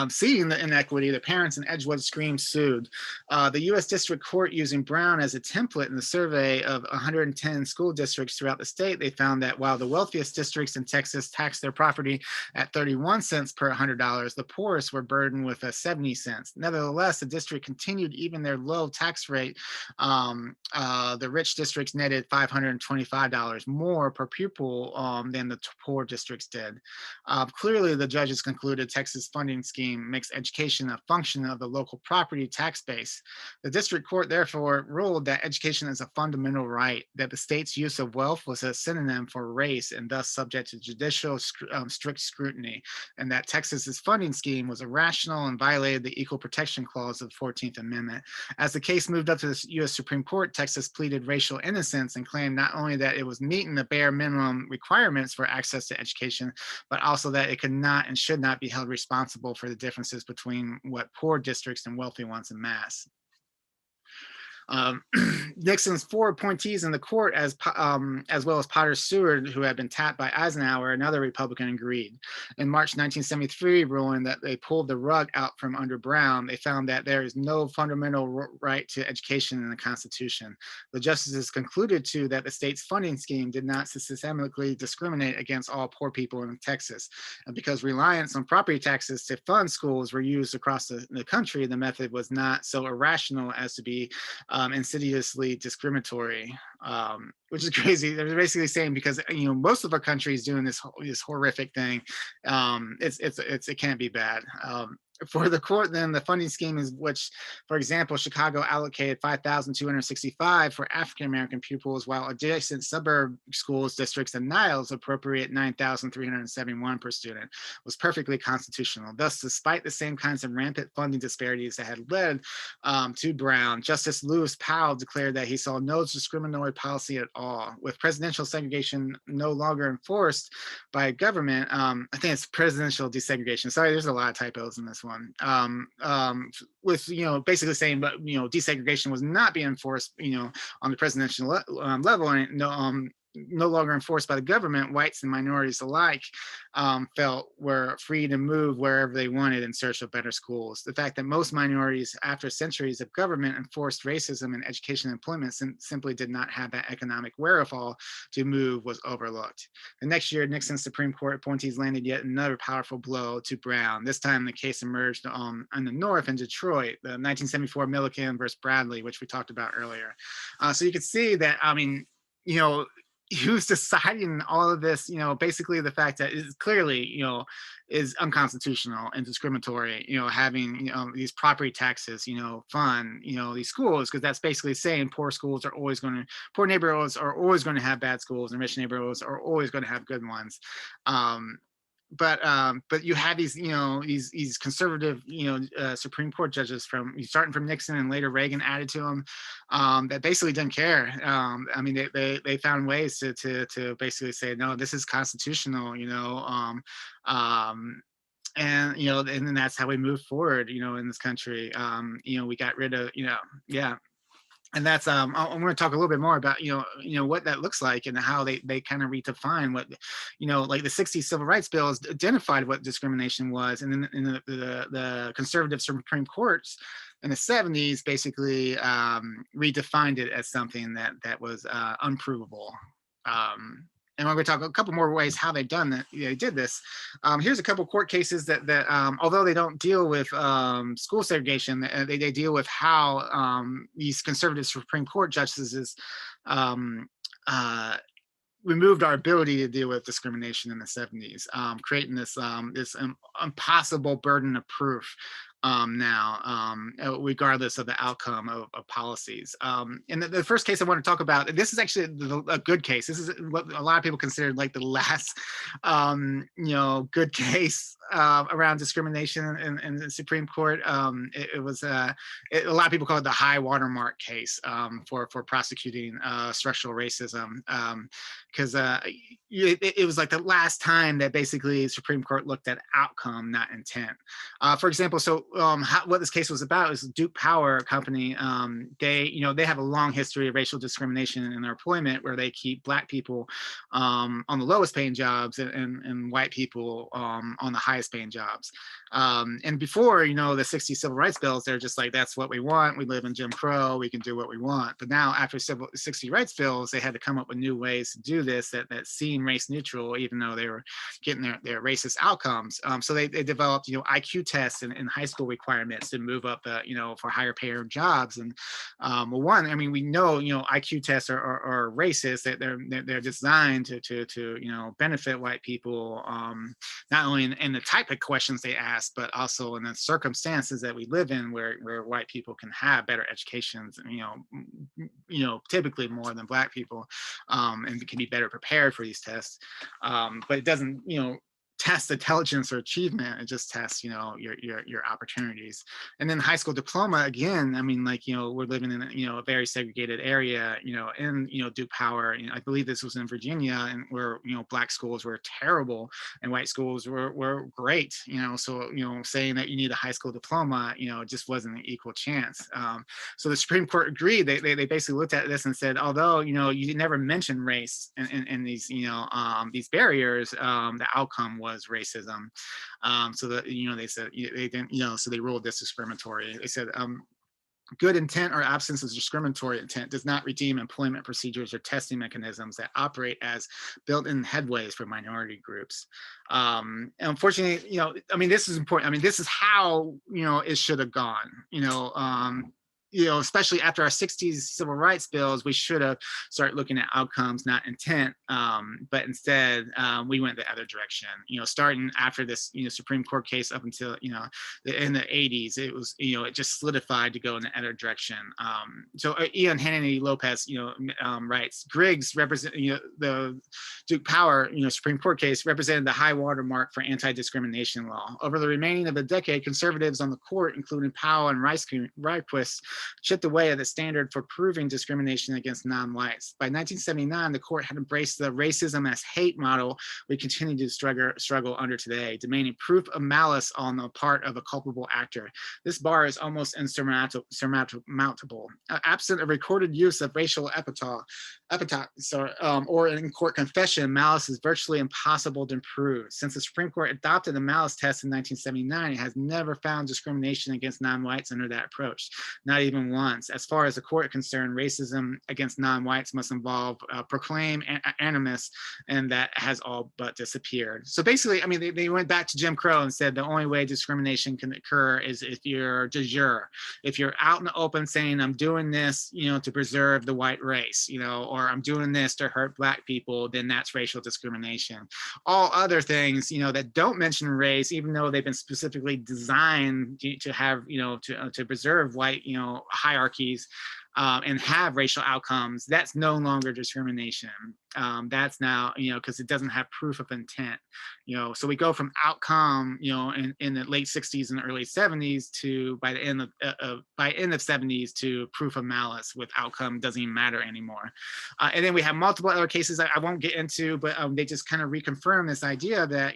Seeing the inequity, the parents in Edgewood sued. The U.S. District Court, using Brown as a template in the survey of 110 school districts throughout the state, they found that while the wealthiest districts in Texas taxed their property at 31 cents per $100, the poorest were burdened with 70 cents. Nevertheless, the district continued even their low tax rate. The rich districts netted $525 more per pupil than the poor districts did. Clearly, the judges concluded Texas funding scheme makes education a function of the local property tax base. The district court therefore ruled that education is a fundamental right, that the state's use of wealth was a synonym for race and thus subject to judicial strict scrutiny, and that Texas's funding scheme was irrational and violated the Equal Protection Clause of the 14th Amendment. As the case moved up to the U.S. Supreme Court, Texas pleaded racial innocence and claimed not only that it was meeting the bare minimum requirements for access to education, but also that it could not and should not be held responsible for the differences between what poor districts and wealthy ones en masse. Nixon's four appointees in the court, as well as Potter Seward, who had been tapped by Eisenhower, another Republican, agreed. In March 1973, ruling that they pulled the rug out from under Brown, they found that there is no fundamental right to education in the Constitution. The justices concluded, too, that the state's funding scheme did not systemically discriminate against all poor people in Texas. And because reliance on property taxes to fund schools were used across the country, the method was not so irrational as to be insidiously discriminatory. which is crazy. They're basically saying because most of our country is doing this horrific thing. It can't be bad. For the court, then the funding scheme is which, for example, Chicago allocated 5,265 for African American pupils, while adjacent suburb schools, districts, and Niles appropriate 9,371 per student, was perfectly constitutional. Thus, despite the same kinds of rampant funding disparities that had led to Brown, Justice Lewis Powell declared that he saw no discriminatory policy at all. With presidential segregation no longer enforced by government, I think it's presidential desegregation. Sorry, there's a lot of typos in this one. With basically saying, but desegregation was not being enforced, on the presidential level, and no longer enforced by the government, whites and minorities alike felt were free to move wherever they wanted in search of better schools. The fact that most minorities, after centuries of government enforced racism in education and employment, simply did not have that economic wherewithal to move was overlooked. The next year, Nixon's Supreme Court appointees landed yet another powerful blow to Brown. This time, the case emerged in the North in Detroit, the 1974 Milliken versus Bradley, which we talked about earlier. So you could see that, who's deciding all of this, basically the fact that it's clearly, is unconstitutional and discriminatory, having, these property taxes, fund, these schools, because that's basically saying poor neighborhoods are always going to have bad schools and rich neighborhoods are always going to have good ones. But you had these, these conservative, Supreme Court judges starting from Nixon and later Reagan added to them, that basically didn't care. I mean, they found ways to basically say, no, this is constitutional, and and then that's how we move forward, in this country. We got rid of, yeah. And that's I'm going to talk a little bit more about what that looks like and how they kind of redefine what like the 60s civil rights bills identified what discrimination was, and then in the conservative Supreme Courts in the 70s basically redefined it as something that was unprovable. And we're going to talk a couple more ways how they've done that. They did this. Here's a couple court cases that although they don't deal with school segregation, they deal with how these conservative Supreme Court justices removed our ability to deal with discrimination in the 70s, creating this impossible burden of proof now, regardless of the outcome of policies. And the first case I want to talk about, this is actually a good case. This is what a lot of people consider like the last, good case around discrimination in the Supreme Court. It was a lot of people call it the high watermark case for prosecuting structural racism, because it was like the last time that basically the Supreme Court looked at outcome, not intent. For example, so what this case was about is Duke Power Company. They have a long history of racial discrimination in their employment, where they keep Black people on the lowest paying jobs and white people on the highest paying jobs. And before, the 60s civil rights bills, they're just like, that's what we want. We live in Jim Crow. We can do what we want. But now after 60 rights bills, they had to come up with new ways to do this that seem race neutral, even though they were getting their racist outcomes. So they developed, IQ tests and high school requirements to move up, for higher paying jobs. And we know, IQ tests are racist. That they're designed to benefit white people, not only in the type of questions they ask, but also in the circumstances that we live in, where white people can have better educations, typically more than Black people, and can be better prepared for these tests. But it doesn't, test intelligence or achievement. It just tests, your opportunities. And then high school diploma, again, we're living in a very segregated area, in Duke Power. I believe this was in Virginia, and where Black schools were terrible and white schools were great. So saying that you need a high school diploma, just wasn't an equal chance. So the Supreme Court agreed. They basically looked at this and said, although you never mentioned race in these these barriers, the outcome was racism. So that they said they didn't, so they ruled this discriminatory. They said good intent or absence of discriminatory intent does not redeem employment procedures or testing mechanisms that operate as built-in headways for minority groups. And unfortunately, this is important. This is how it should have gone. especially after our 60s civil rights bills, we should have started looking at outcomes, not intent. But instead, we went the other direction. Starting after this, Supreme Court case up until, in the 80s, it was, it just solidified to go in the other direction. So Ian Hannity Lopez, writes, Griggs represent, the Duke Power, Supreme Court case represented the high watermark for anti-discrimination law. Over the remaining of the decade, conservatives on the court, including Powell and Rehnquist, chipped away at the standard for proving discrimination against non-whites. By 1979, the court had embraced the racism as hate model we continue to struggle under today, demanding proof of malice on the part of a culpable actor. This bar is almost insurmountable. Absent a recorded use of racial epithet, or in court confession, malice is virtually impossible to prove. Since the Supreme Court adopted the malice test in 1979, it has never found discrimination against non-whites under that approach, not even once. As far as the court is concerned, racism against non-whites must involve proclaim animus, and that has all but disappeared. So basically, I mean, they went back to Jim Crow and said the only way discrimination can occur is if you're de jure, if you're out in the open saying, I'm doing this, to preserve the white race, or I'm doing this to hurt Black people, then that's racial discrimination. All other things, that don't mention race, even though they've been specifically designed to have, to preserve white, hierarchies, and have racial outcomes, that's no longer discrimination. That's now, because it doesn't have proof of intent. So we go from outcome, in the late 60s and early 70s to by end of 70s to proof of malice with outcome doesn't even matter anymore. And then we have multiple other cases I won't get into, but they just kind of reconfirm this idea that,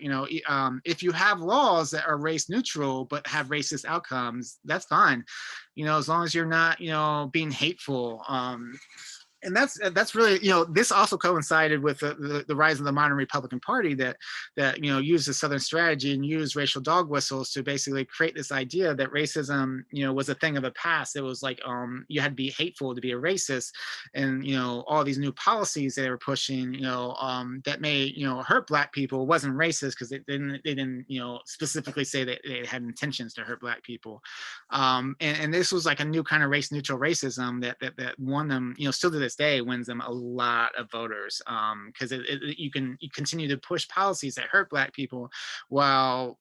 if you have laws that are race neutral but have racist outcomes, that's fine. As long as you're not, being hateful. And that's really, this also coincided with the rise of the modern Republican Party that used the Southern strategy and used racial dog whistles to basically create this idea that racism, was a thing of the past. It was like you had to be hateful to be a racist, and all these new policies they were pushing, that may hurt Black people wasn't racist because they didn't specifically say that they had intentions to hurt Black people, and this was like a new kind of race neutral racism that won them, still to this day wins them a lot of voters, because you continue to push policies that hurt Black people while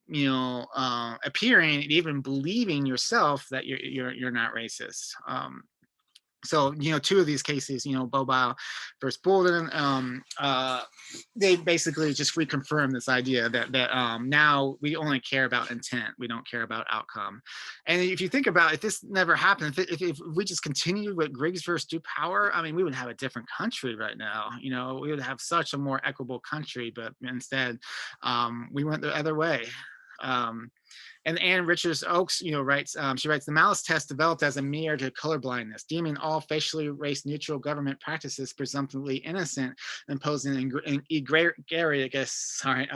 appearing, even believing yourself that you're not racist. So, two of these cases, Bobow versus Bolden, they basically just reconfirm this idea that now we only care about intent. We don't care about outcome. And if you think about it, if this never happened, if we just continued with Griggs versus Duke Power, I mean, we would have a different country right now. We would have such a more equitable country, but instead we went the other way. And Ann Richards Oakes, writes, she writes, the malice test developed as a mirror to colorblindness, deeming all facially race-neutral government practices presumptively innocent, imposing a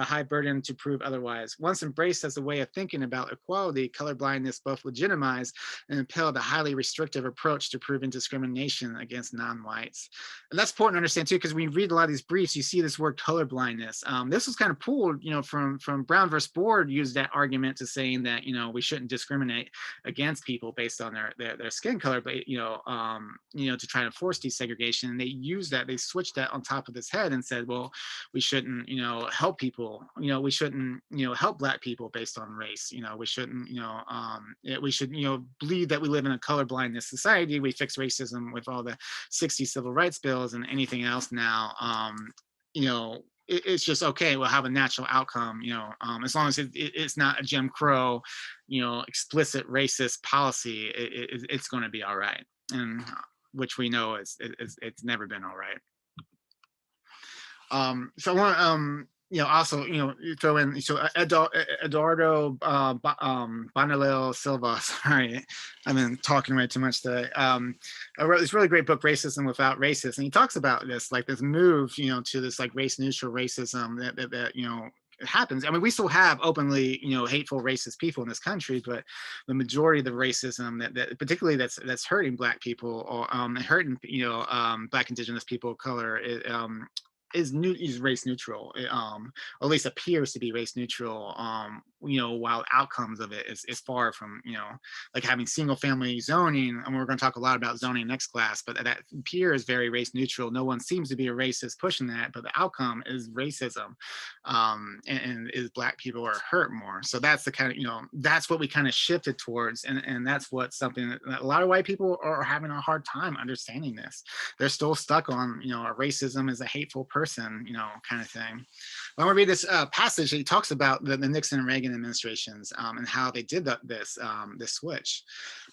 high burden to prove otherwise. Once embraced as a way of thinking about equality, colorblindness both legitimized and impelled a highly restrictive approach to proving discrimination against non-whites. And that's important to understand too, because when you read a lot of these briefs, you see this word colorblindness. This was kind of pulled, from Brown versus Board used that argument to saying that we shouldn't discriminate against people based on their skin color, but to try to force desegregation. And they used that, they switched that on top of his head and said, well, we shouldn't help people, we shouldn't help Black people based on race, we shouldn't we should believe that we live in a colorblindness society. We fix racism with all the 60 civil rights bills, and anything else now it's just okay, we'll have a natural outcome, as long as it's not a Jim Crow, explicit racist policy, it's going to be all right, and which we know it's never been all right. So I want also, you throw in, so Eduardo Bonalil Silva, sorry, I've been talking way too much today. I wrote this really great book, Racism Without Racists, and he talks about this, like this move, to this like race neutral racism that it happens. I mean, we still have openly, hateful racist people in this country, but the majority of the racism that particularly that's hurting Black people or hurting, Black Indigenous people of color, is race neutral, or at least appears to be race neutral. While outcomes of it is far from, like having single family zoning, and we're going to talk a lot about zoning next class, but that appears very race neutral. No one seems to be a racist pushing that, but the outcome is racism, and is Black people are hurt more. So that's the kind of, that's what we kind of shifted towards, and that's what something that a lot of white people are having a hard time understanding this. They're still stuck on, racism is a hateful person, kind of thing. When we read this passage, he talks about the Nixon and Reagan administrations, and how they did this switch.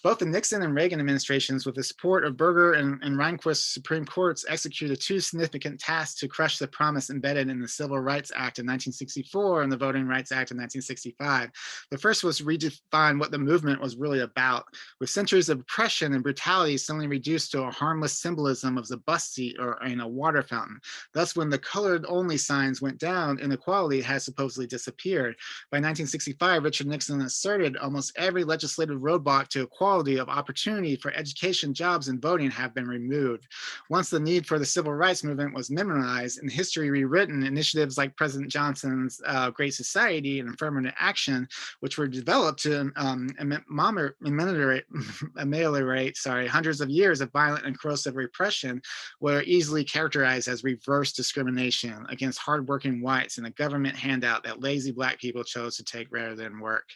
Both the Nixon and Reagan administrations, with the support of Berger and Rehnquist's Supreme Courts, executed two significant tasks to crush the promise embedded in the Civil Rights Act of 1964 and the Voting Rights Act of 1965. The first was to redefine what the movement was really about, with centuries of oppression and brutality suddenly reduced to a harmless symbolism of the bus seat or in a water fountain. Thus, when the colored-only signs went down, inequality had supposedly disappeared. By 1965, Richard Nixon asserted almost every legislative roadblock to equality of opportunity for education, jobs, and voting have been removed. Once the need for the civil rights movement was minimized and history rewritten, initiatives like President Johnson's Great Society and affirmative action, which were developed to ameliorate hundreds of years of violent and corrosive repression, were easily characterized as reverse discrimination against hardworking whites and a government handout that lazy Black people chose to take rather than work.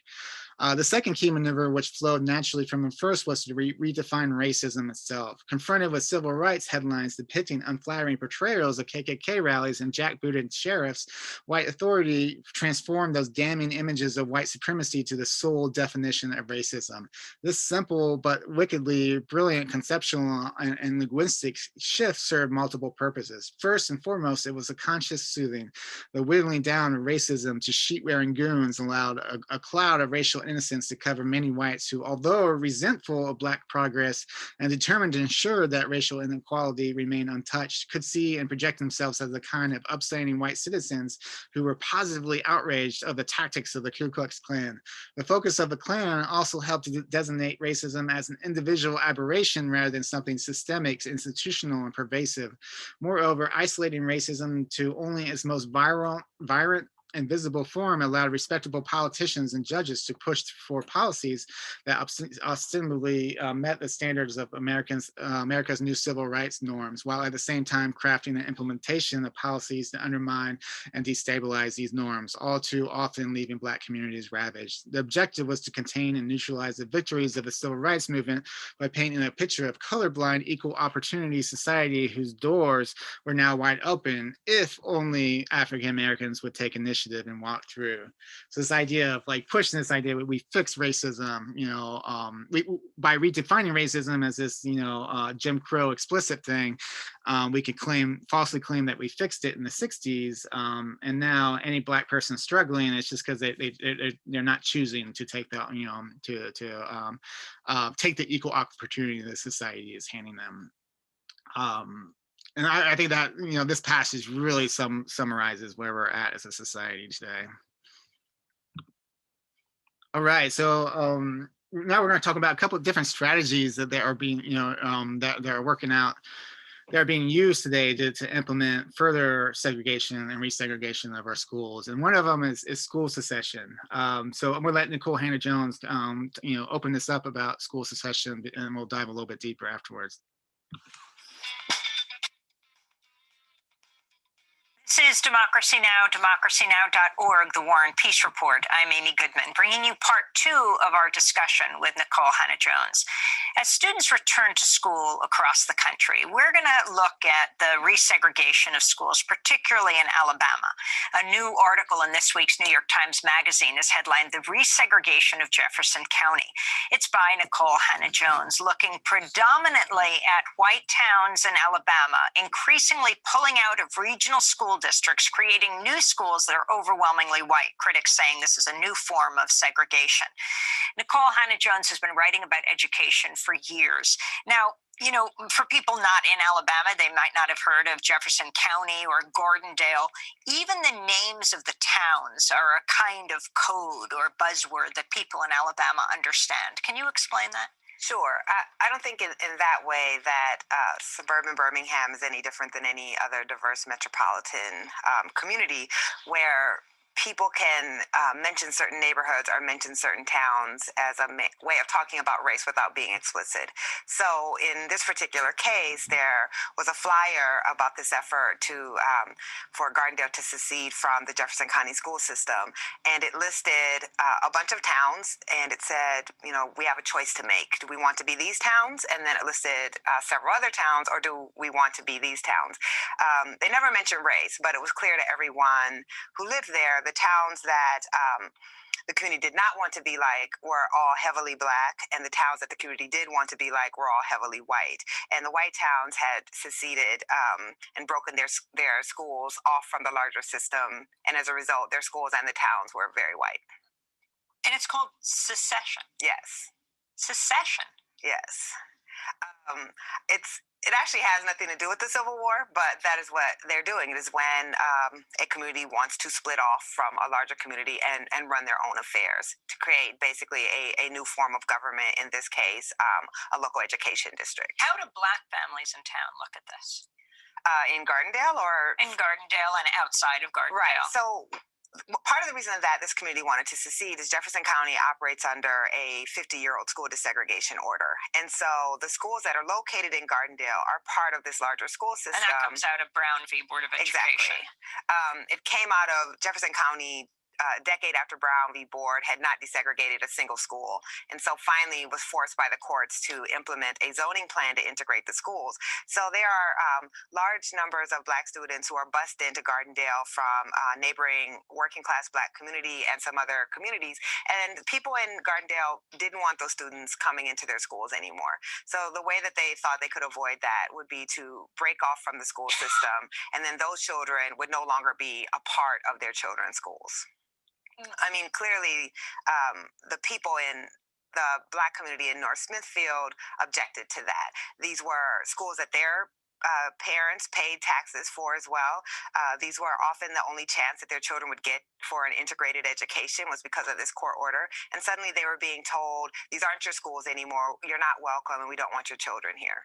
The second key maneuver, which flowed naturally from the first, was to redefine racism itself. Confronted with civil rights headlines depicting unflattering portrayals of KKK rallies and jackbooted sheriffs, white authority transformed those damning images of white supremacy to the sole definition of racism. This simple but wickedly brilliant conceptual and linguistic shift served multiple purposes. First and foremost, it was a conscious soothing. The whittling down of racism to sheet-wearing goons allowed a cloud of racial innocence to cover many whites who, although resentful of Black progress and determined to ensure that racial inequality remained untouched, could see and project themselves as the kind of upstanding white citizens who were positively outraged of the tactics of the Ku Klux Klan. The focus of the Klan also helped to designate racism as an individual aberration rather than something systemic, institutional, and pervasive. Moreover, isolating racism to only its most virulent and visible form allowed respectable politicians and judges to push for policies that ostensibly met the standards of America's new civil rights norms, while at the same time crafting the implementation of policies to undermine and destabilize these norms, all too often leaving Black communities ravaged. The objective was to contain and neutralize the victories of the civil rights movement by painting a picture of colorblind, equal opportunity society whose doors were now wide open if only African Americans would take initiative and walk through. So this idea of like pushing this idea, we fix racism, by redefining racism as this, Jim Crow explicit thing, we could falsely claim that we fixed it in the 60s, and now any Black person struggling, it's just because they're not choosing to take the, take the equal opportunity that society is handing them. And I think that, this passage really summarizes where we're at as a society today. All right, so now we're going to talk about a couple of different strategies that are being, that are working out, that are being used today to implement further segregation and resegregation of our schools. And one of them is school secession. So I'm going to let Nikole Hannah-Jones, open this up about school secession, and we'll dive a little bit deeper afterwards. This is Democracy Now!, democracynow.org, the War and Peace Report. I'm Amy Goodman, bringing you part 2 of our discussion with Nikole Hannah-Jones. As students return to school across the country, we're going to look at the resegregation of schools, particularly in Alabama. A new article in this week's New York Times Magazine is headlined "The Resegregation of Jefferson County." It's by Nikole Hannah-Jones, looking predominantly at white towns in Alabama, increasingly pulling out of regional school districts, creating new schools that are overwhelmingly white, critics saying this is a new form of segregation. Nikole Hannah-Jones has been writing about education for years. Now, for people not in Alabama, they might not have heard of Jefferson County or Gordondale. Even the names of the towns are a kind of code or buzzword that people in Alabama understand. Can you explain that? Sure. I don't think in that way that suburban Birmingham is any different than any other diverse metropolitan community where people can mention certain neighborhoods or mention certain towns as a way of talking about race without being explicit. So in this particular case, there was a flyer about this effort to for Gardendale to secede from the Jefferson County school system, and it listed a bunch of towns, and it said, you know, we have a choice to make. Do we want to be these towns? And then it listed several other towns, or do we want to be these towns? They never mentioned race, but it was clear to everyone who lived there, the towns that the community did not want to be like were all heavily Black, and the towns that the community did want to be like were all heavily white. And the white towns had seceded and broken their schools off from the larger system, and as a result, their schools and the towns were very white. And it's called secession. Yes. Secession. Yes. It actually has nothing to do with the Civil War, but that is what they're doing. It is when a community wants to split off from a larger community and run their own affairs to create basically a new form of government, in this case, a local education district. How do Black families in town look at this? In Gardendale or? In Gardendale and outside of Gardendale. Right. So part of the reason that this community wanted to secede is Jefferson County operates under a 50-year-old school desegregation order. And so the schools that are located in Gardendale are part of this larger school system. And that comes out of Brown v. Board of Education. Exactly. It came out of Jefferson County a decade after Brown v. Board had not desegregated a single school. And so finally was forced by the courts to implement a zoning plan to integrate the schools. So there are large numbers of Black students who are bused into Gardendale from neighboring working class Black community and some other communities. And people in Gardendale didn't want those students coming into their schools anymore. So the way that they thought they could avoid that would be to break off from the school system, and then those children would no longer be a part of their children's schools. I mean, clearly, the people in the Black community in North Smithfield objected to that. These were schools that their parents paid taxes for as well. These were often the only chance that their children would get for an integrated education was because of this court order. And suddenly they were being told, these aren't your schools anymore. You're not welcome, and we don't want your children here.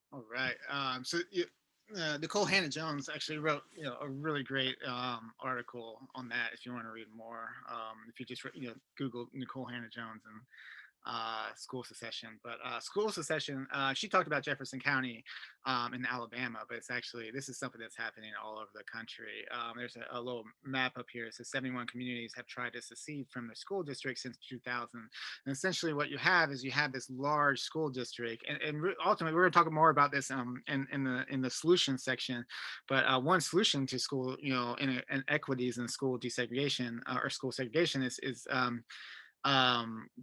All right. Nikole Hannah-Jones actually wrote, a really great article on that. If you want to read more, if you just Google Nikole Hannah-Jones and school secession. But school secession, she talked about Jefferson County in Alabama, but this is something that's happening all over the country. There's a little map up here. It says 71 communities have tried to secede from their school district since 2000. And essentially what you have is this large school district, and ultimately we're going to talk more about this in the solution section. But one solution to school, inequities in school desegregation or school segregation is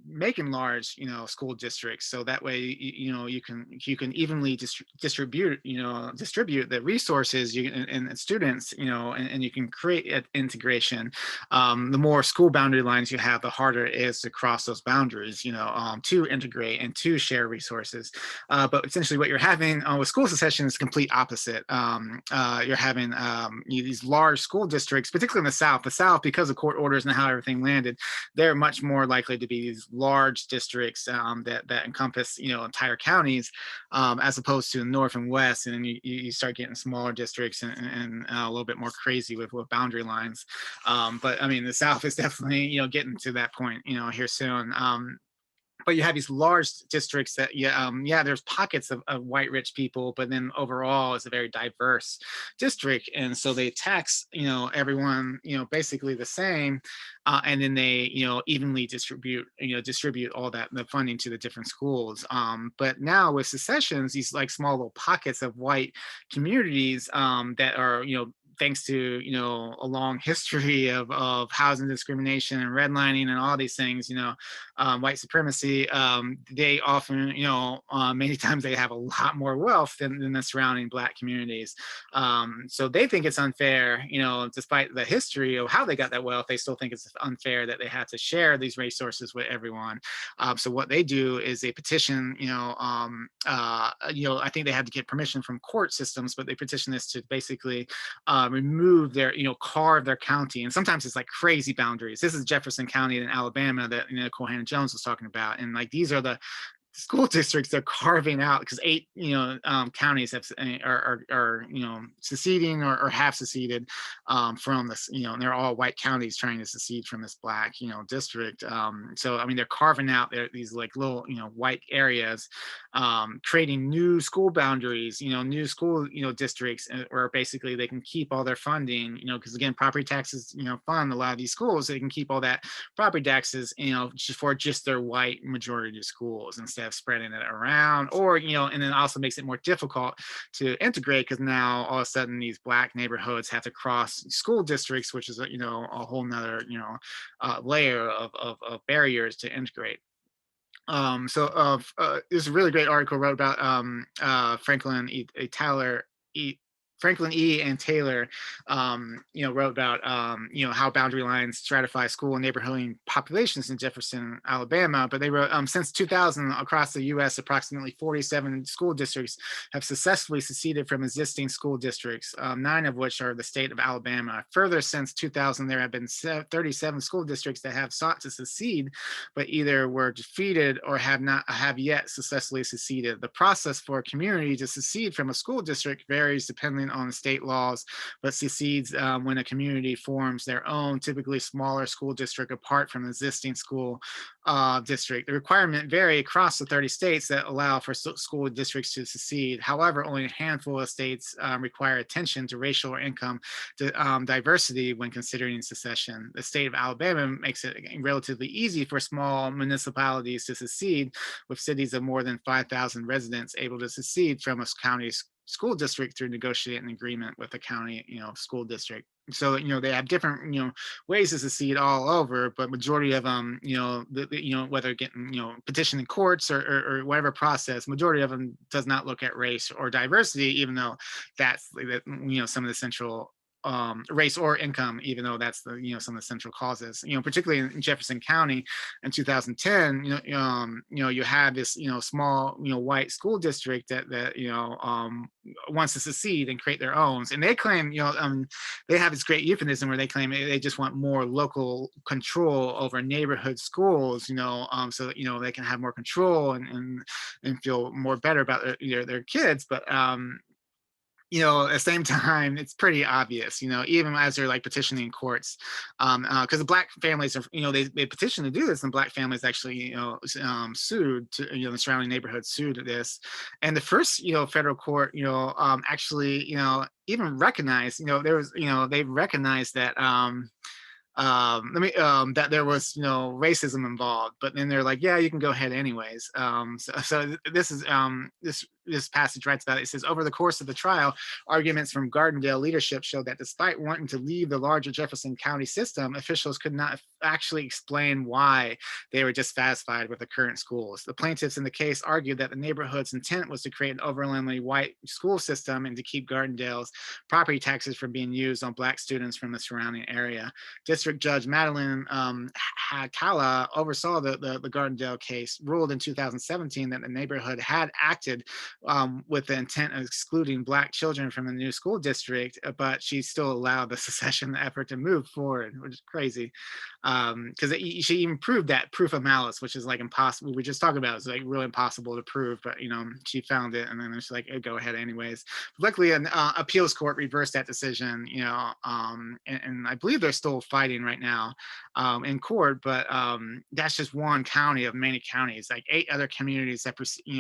making large school districts, so that way you can evenly distribute the resources and students, and you can create integration. The more school boundary lines you have, the harder it is to cross those boundaries, to integrate and to share resources. But essentially what you're having with school secession is the complete opposite. You're having these large school districts, particularly in the South, because of court orders and how everything landed. They're much more likely to be these large districts that encompass entire counties, as opposed to the North and West, and then you start getting smaller districts and a little bit more crazy with boundary lines. But I mean, the South is definitely getting to that point here soon. But you have these large districts that, there's pockets of white rich people, but then overall it's a very diverse district. And so they tax, everyone, basically the same. And then they, evenly distribute all that, the funding to the different schools. But now with secessions, these like small little pockets of white communities that are, thanks to a long history of housing discrimination and redlining and all these things, white supremacy, they often many times they have a lot more wealth than the surrounding Black communities. So they think it's unfair, despite the history of how they got that wealth, they still think it's unfair that they had to share these resources with everyone. So what they do is they petition, I think they had to get permission from court systems, but they petition this to basically remove their, carve their county. And sometimes it's like crazy boundaries. This is Jefferson County in Alabama that Nikole Hannah-Jones was talking about. And like, these are the school districts they're carving out, because 8 counties have are seceding or have seceded from this, and they're all white counties trying to secede from this black district. So I mean, they're carving out these like little white areas, creating new school boundaries, new school districts, where basically they can keep all their funding, because again, property taxes fund a lot of these schools. So they can keep all that property taxes for just their white majority of schools, instead of spreading it around, or and then also makes it more difficult to integrate, because now all of a sudden these black neighborhoods have to cross school districts, which is a whole nother layer of barriers to integrate. This is a really great article wrote about Franklin E. and Taylor, wrote about, how boundary lines stratify school and neighborhood populations in Jefferson, Alabama. But they wrote, since 2000, across the U.S., approximately 47 school districts have successfully seceded from existing school districts, 9 of which are the state of Alabama. Further, since 2000, there have been 37 school districts that have sought to secede, but either were defeated or have yet successfully seceded. The process for a community to secede from a school district varies depending on the state laws, but secedes when a community forms their own, typically smaller school district apart from the existing school district. The requirement vary across the 30 states that allow for school districts to secede. However, only a handful of states require attention to racial or income diversity when considering secession. The state of Alabama makes it relatively easy for small municipalities to secede, with cities of more than 5,000 residents able to secede from a county's school district through negotiating an agreement with the county, school district. So they have different ways to secede all over, but majority of them, whether getting petitioning courts or whatever process, majority of them does not look at race or diversity, even though that's some of the central race or income, even though that's the some of the central causes. Particularly in Jefferson County in 2010, you have this small white school district that wants to secede and create their own, and they claim they have this great euphemism where they claim they just want more local control over neighborhood schools, so that they can have more control and feel more better about their kids, but at the same time, it's pretty obvious, even as they're like petitioning courts, because the black families are, they petitioned to do this, and black families actually, sued to, the surrounding neighborhood sued this, and the first, federal court, actually, even recognized, there was, they recognized that, that there was racism involved, but then they're like, yeah, you can go ahead anyways. So this is this passage writes about it. It says, over the course of the trial, arguments from Gardendale leadership showed that despite wanting to leave the larger Jefferson County system, officials could not actually explain why they were dissatisfied with the current schools. The plaintiffs in the case argued that the neighborhood's intent was to create an overwhelmingly white school system and to keep Gardendale's property taxes from being used on black students from the surrounding area. District Judge Madeline Kala oversaw the Gardendale case, ruled in 2017 that the neighborhood had acted with the intent of excluding black children from the new school district, but she still allowed the secession effort to move forward, which is crazy. Because she even proved that proof of malice, which is like impossible. We just talked about it's like really impossible to prove, but she found it, and then it's like, go ahead anyways. Luckily, an appeals court reversed that decision, and I believe they're still fighting right now in court, but that's just one county of many counties. Like 8 other communities that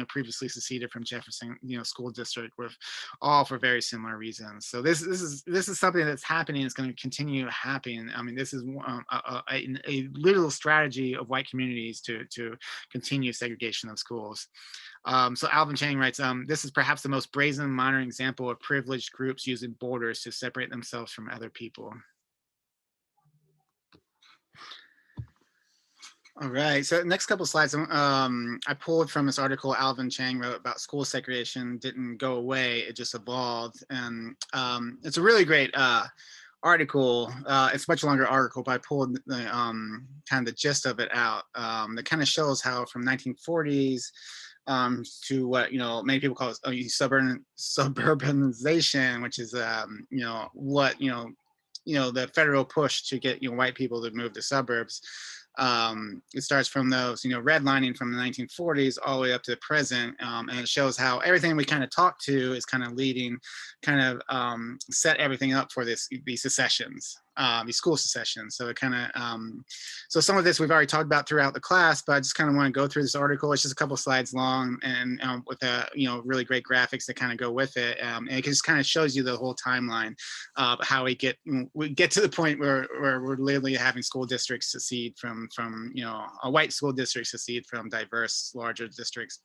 previously seceded from Jefferson school district, with all for very similar reasons. So this is something that's happening. It's going to continue happening. I mean, this is a literal strategy of white communities to continue segregation of schools. So Alvin Chang writes, this is perhaps the most brazen modern example of privileged groups using borders to separate themselves from other people. All right, so next couple of slides, I pulled from this article Alvin Chang wrote about school segregation didn't go away, it just evolved. And it's a really great article. It's a much longer article, but I pulled the kind of the gist of it out. That kind of shows how from 1940s to what many people call suburbanization, which is what the federal push to get white people to move to suburbs. It starts from those redlining from the 1940s all the way up to the present, and it shows how everything we kind of talked to is kind of leading, set everything up for these secessions. These school secessions. So it kind of, so some of this we've already talked about throughout the class, but I just kind of want to go through this article. It's just a couple slides long, and with really great graphics that kind of go with it. And it just kind of shows you the whole timeline of how we get to the point where we're literally having school districts secede from a white school district secede from diverse larger districts.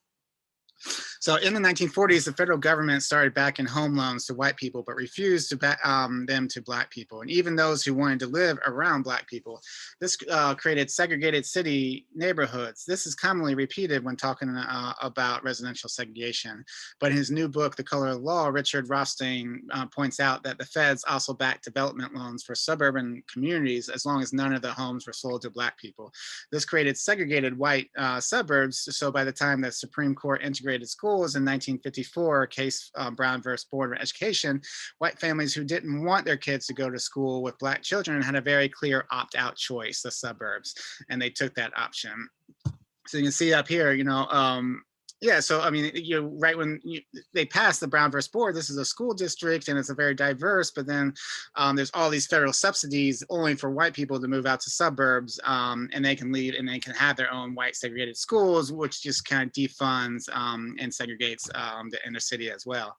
So in the 1940s, the federal government started backing home loans to white people, but refused to back them to black people, and even those who wanted to live around black people. This created segregated city neighborhoods. This is commonly repeated when talking about residential segregation. But in his new book, The Color of Law, Richard Rothstein points out that the feds also backed development loans for suburban communities as long as none of the homes were sold to black people. This created segregated white suburbs. So by the time the Supreme Court integrated schools in 1954, case Brown versus Board of Education, white families who didn't want their kids to go to school with black children had a very clear opt-out choice, the suburbs, and they took that option. So you can see up here, yeah, so I mean, right when they passed the Brown versus Board, this is a school district and it's a very diverse, but then there's all these federal subsidies only for white people to move out to suburbs, and they can leave and they can have their own white segregated schools, which just kind of defunds and segregates the inner city as well.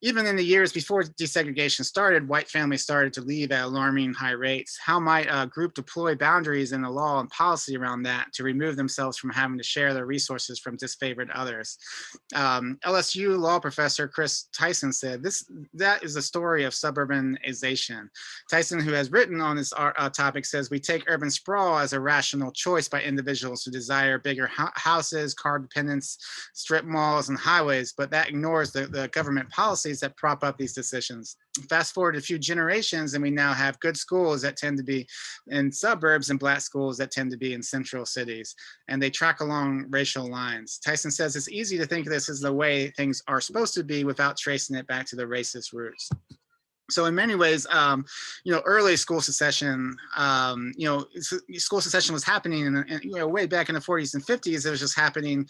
Even in the years before desegregation started, white families started to leave at alarming high rates. How might a group deploy boundaries in the law and policy around that to remove themselves from having to share their resources from disfavored others? LSU law professor Chris Tyson said, that is the story of suburbanization. Tyson, who has written on this topic, says, we take urban sprawl as a rational choice by individuals who desire bigger houses, car dependence, strip malls, and highways, but that ignores the government policies that prop up these decisions. Fast forward a few generations and we now have good schools that tend to be in suburbs and black schools that tend to be in central cities, and they track along racial lines. Tyson says it's easy to think of this as the way things are supposed to be without tracing it back to the racist roots. So in many ways, early school secession, school secession was happening way back in the 40s and 50s. It was just happening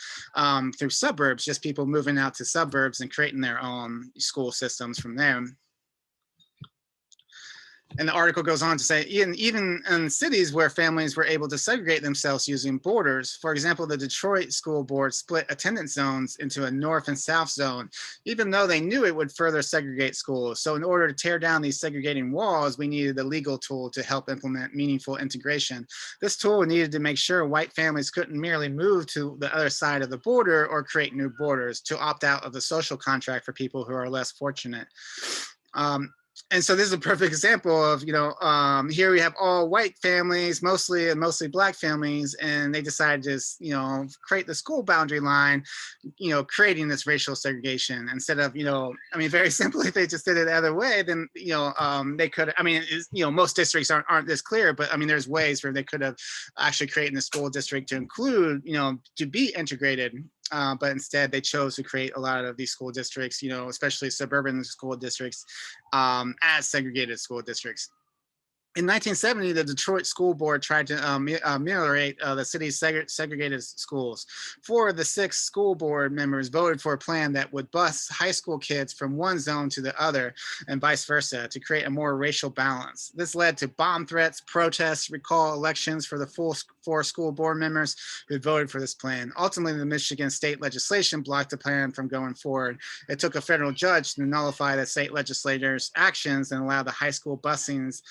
through suburbs, just people moving out to suburbs and creating their own school systems from there. And the article goes on to say, even in cities where families were able to segregate themselves using borders, for example, the Detroit School Board split attendance zones into a north and south zone, even though they knew it would further segregate schools. So in order to tear down these segregating walls, we needed a legal tool to help implement meaningful integration. This tool needed to make sure white families couldn't merely move to the other side of the border or create new borders to opt out of the social contract for people who are less fortunate. And so this is a perfect example of, here we have all white families, mostly black families, and they decided to, create the school boundary line, creating this racial segregation instead of, very simply, if they just did it the other way, then, they could, most districts aren't this clear, but there's ways where they could have actually created the school district to include, to be integrated. But instead they chose to create a lot of these school districts, especially suburban school districts, as segregated school districts. In 1970, the Detroit School Board tried to ameliorate the city's segregated schools. 4 of the 6 school board members voted for a plan that would bus high school kids from one zone to the other and vice versa to create a more racial balance. This led to bomb threats, protests, recall elections for the full 4 school board members who voted for this plan. Ultimately, the Michigan state legislation blocked the plan from going forward. It took a federal judge to nullify the state legislators' actions and allow the high school busings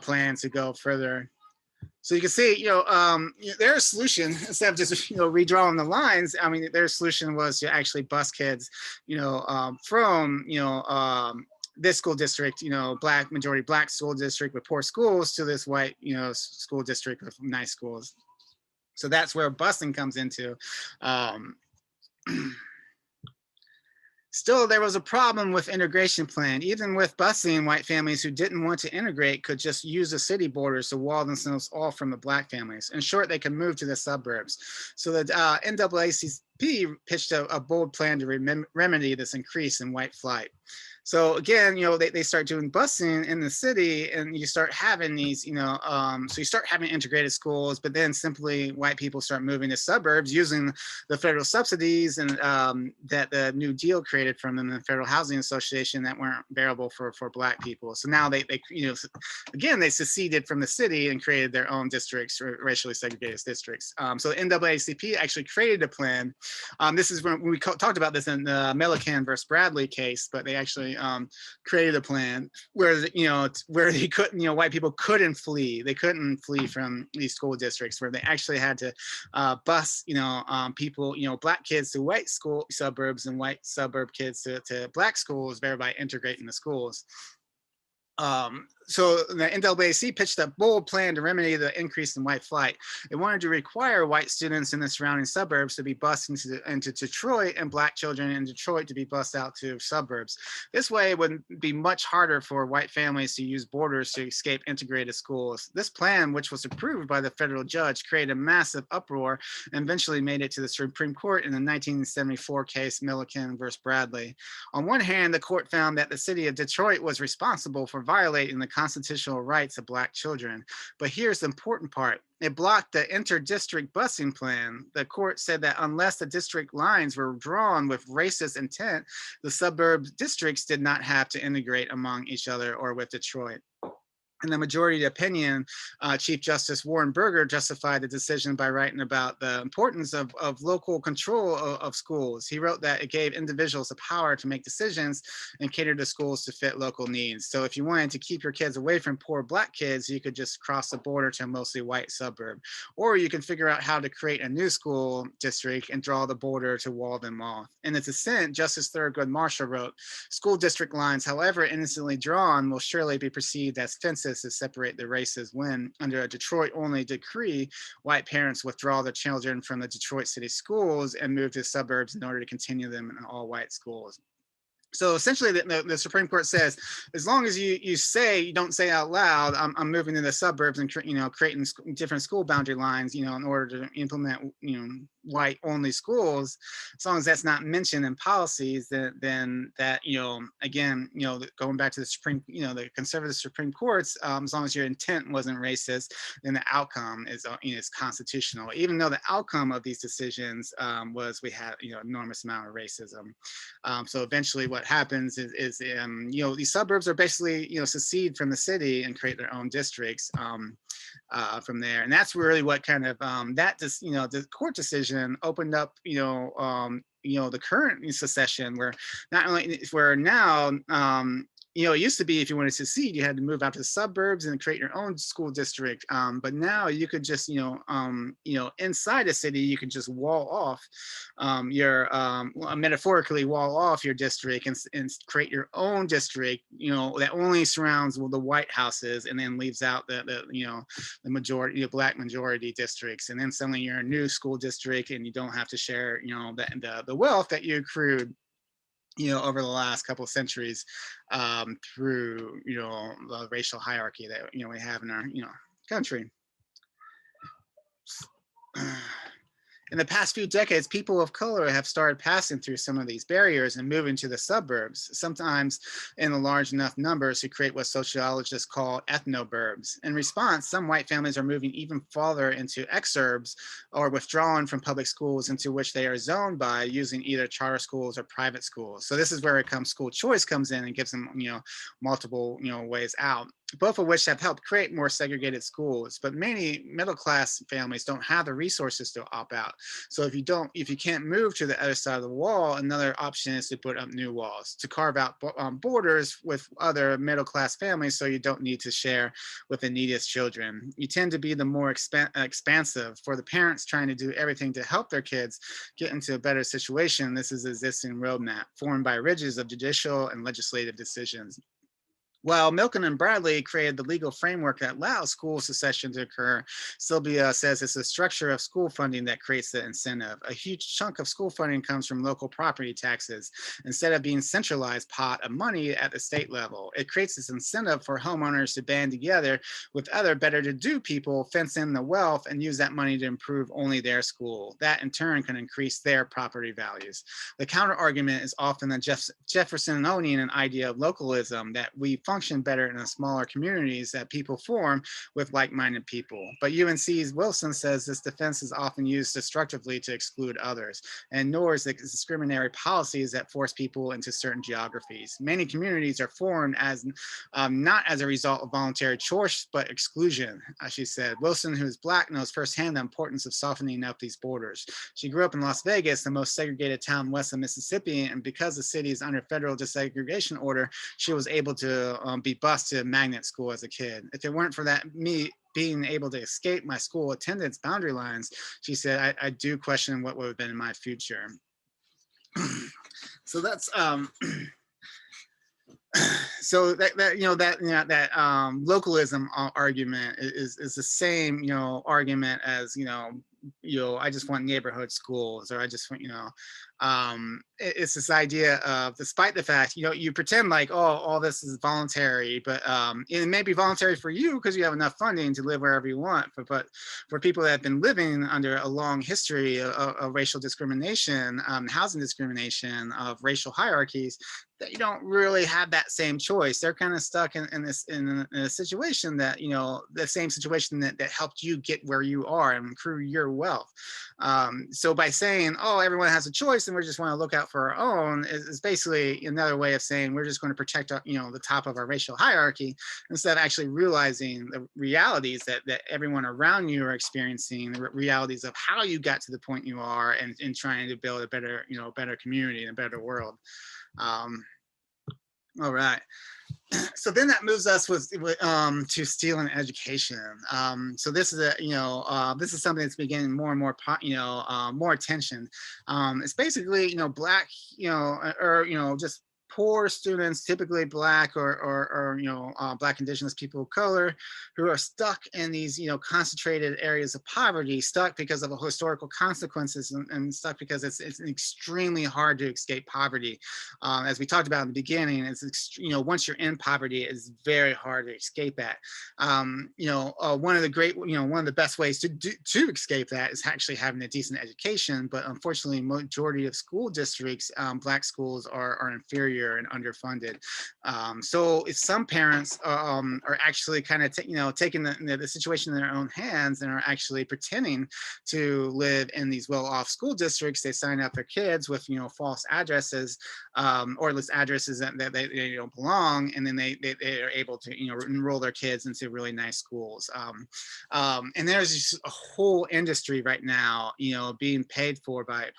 plan to go further. So you can see, their solution, instead of just, redrawing the lines, their solution was to actually bus kids, from, this school district, majority black school district with poor schools to this white, school district with nice schools. So that's where busing comes into. Still, there was a problem with integration plan. Even with busing, white families who didn't want to integrate could just use the city borders to wall themselves off from the black families. In short, they could move to the suburbs. So the pitched a bold plan to remedy this increase in white flight. So again, they start doing busing in the city, and you start having these, so you start having integrated schools, but then simply white people start moving to suburbs using the federal subsidies and that the New Deal created from them, the Federal Housing Association, that weren't bearable for Black people. So now they again, they seceded from the city and created their own districts, or racially segregated districts. So the NAACP actually created a plan. This is when we talked about this in the Milliken versus Bradley case, but they actually created a plan where where they couldn't, white people couldn't flee. They couldn't flee from these school districts, where they actually had to bus people, Black kids to white school suburbs and white suburb kids to Black schools, thereby integrating the schools. So the NAACP pitched a bold plan to remedy the increase in white flight. It wanted to require white students in the surrounding suburbs to be bused into Detroit, and Black children in Detroit to be bused out to suburbs. This way, it would be much harder for white families to use borders to escape integrated schools. This plan, which was approved by the federal judge, created a massive uproar and eventually made it to the Supreme Court in the 1974 case Milliken versus Bradley. On one hand, the court found that the city of Detroit was responsible for violating the constitutional rights of Black children. But here's the important part. It blocked the inter-district busing plan. The court said that unless the district lines were drawn with racist intent, the suburb districts did not have to integrate among each other or with Detroit. In the majority opinion, Chief Justice Warren Burger justified the decision by writing about the importance of local control of schools. He wrote that it gave individuals the power to make decisions and cater to schools to fit local needs. So if you wanted to keep your kids away from poor Black kids, you could just cross the border to a mostly white suburb. Or you can figure out how to create a new school district and draw the border to wall them off. In its dissent, Justice Thurgood Marshall wrote, "School district lines, however innocently drawn, will surely be perceived as fences to separate the races when, under a Detroit-only decree, white parents withdraw their children from the Detroit city schools and move to suburbs in order to continue them in all-white schools." So essentially, the Supreme Court says, as long as you don't say out loud, I'm moving to the suburbs and creating different school boundary lines, in order to implement white only schools, as long as that's not mentioned in policies, then that again, going back to the the conservative Supreme Courts, as long as your intent wasn't racist, then the outcome is constitutional. Even though the outcome of these decisions was we had enormous amount of racism. So eventually, what happens is these suburbs are basically secede from the city and create their own districts from there, and that's really what kind of the court decision opened up the current secession, where not only where now it used to be if you wanted to secede, you had to move out to the suburbs and create your own school district. But now you could just, inside the city, you could just wall off metaphorically wall off your district and create your own district, that only surrounds the white houses and then leaves out the majority, Black majority districts. And then suddenly you're a new school district and you don't have to share, the wealth that you accrued over the last couple of centuries through, the racial hierarchy that, we have in our, country. In the past few decades, people of color have started passing through some of these barriers and moving to the suburbs, sometimes in a large enough numbers to create what sociologists call ethnoburbs. In response, some white families are moving even farther into exurbs or withdrawing from public schools into which they are zoned by using either charter schools or private schools. So this is where school choice comes in and gives them, multiple, ways out, both of which have helped create more segregated schools. But many middle-class families don't have the resources to opt out. So if you can't move to the other side of the wall, another option is to put up new walls, to carve out borders with other middle-class families so you don't need to share with the neediest children. You tend to be the more expansive. For the parents trying to do everything to help their kids get into a better situation, this is an existing roadmap formed by ridges of judicial and legislative decisions. While Milken and Bradley created the legal framework that allows school secession to occur, Sylvia says it's the structure of school funding that creates the incentive. A huge chunk of school funding comes from local property taxes. Instead of being centralized pot of money at the state level, it creates this incentive for homeowners to band together with other better-to-do people, fence in the wealth, and use that money to improve only their school. That in turn can increase their property values. The counter argument is often the Jeffersonian idea of localism, that we function better in the smaller communities that people form with like-minded people. But UNC's Wilson says this defense is often used destructively to exclude others, and ignores the discriminatory policies that force people into certain geographies. Many communities are formed as not as a result of voluntary choice, but exclusion, as she said. Wilson, who is Black, knows firsthand the importance of softening up these borders. She grew up in Las Vegas, the most segregated town west of Mississippi, and because the city is under federal desegregation order, she was able to be bused to magnet school as a kid. If it weren't for that, me being able to escape my school attendance boundary lines, she said, I do question what would have been in my future. So that's so that localism argument is the same argument as I just want neighborhood schools, or I just want it's this idea of, despite the fact you pretend like, oh, all this is voluntary, but it may be voluntary for you because you have enough funding to live wherever you want, but for people that have been living under a long history of racial discrimination, housing discrimination, of racial hierarchies, that you don't really have that same choice. They're kind of stuck in a situation that the same situation that helped you get where you are and accrue your wealth. So by saying, oh, everyone has a choice and we just want to look out for our own, is basically another way of saying we're just going to protect the top of our racial hierarchy, instead of actually realizing the realities that everyone around you are experiencing, the realities of how you got to the point you are, and trying to build a better better community and a better world. All right. So then that moves us to stealing education. So this is this is something that's been getting more and more more attention. It's basically Black or just poor students, typically Black or Black Indigenous people of color, who are stuck in these concentrated areas of poverty, stuck because of historical consequences, and stuck because it's extremely hard to escape poverty. As we talked about in the beginning, it's once you're in poverty, it's very hard to escape that. One of the best ways to escape that is actually having a decent education, but unfortunately, majority of school districts, Black schools are inferior and underfunded. So if some parents are actually kind of taking the situation in their own hands and are actually pretending to live in these well-off school districts, they sign up their kids with false addresses, or at least addresses that they don't belong, and then they are able to enroll their kids into really nice schools. And there's just a whole industry right now being paid for by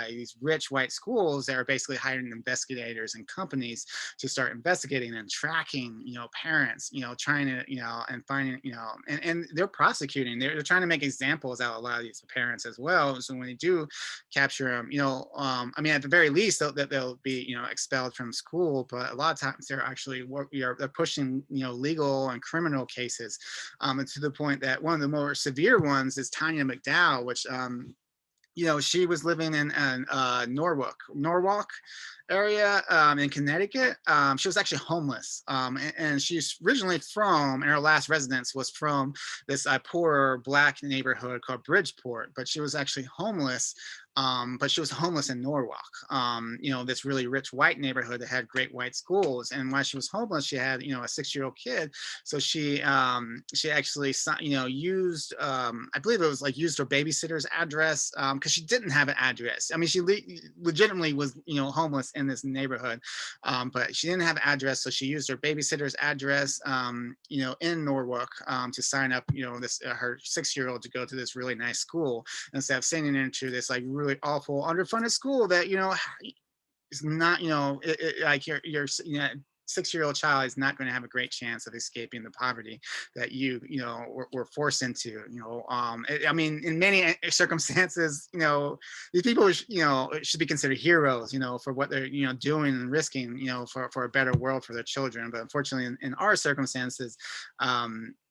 these rich white schools that are basically hiring investigators and companies to start investigating and tracking parents, trying to and finding and they're prosecuting, they're trying to make examples out of a lot of these parents as well. So when they do capture them, I mean, at the very least they'll be expelled from school, but a lot of times they're actually they're pushing legal and criminal cases, and to the point that one of the more severe ones is Tanya McDowell, which she was living in Norwalk area in Connecticut. She was actually homeless, and she's originally from, and her last residence was from this poor Black neighborhood called Bridgeport, but she was actually homeless. But she was homeless in Norwalk, this really rich white neighborhood that had great white schools. And while she was homeless, she had, a 6-year-old kid. So she actually, used, I believe it was used her babysitter's address, because she didn't have an address. I mean, she legitimately was, homeless in this neighborhood, but she didn't have an address. So she used her babysitter's address, in Norwalk, to sign up, her 6-year-old to go to this really nice school, instead of sending her into this really awful underfunded school that is not like you're 6-year-old child is not going to have a great chance of escaping the poverty that were forced into. I mean, in many circumstances, these people, should be considered heroes, for what they're, doing and risking, for a better world for their children. But unfortunately, in our circumstances,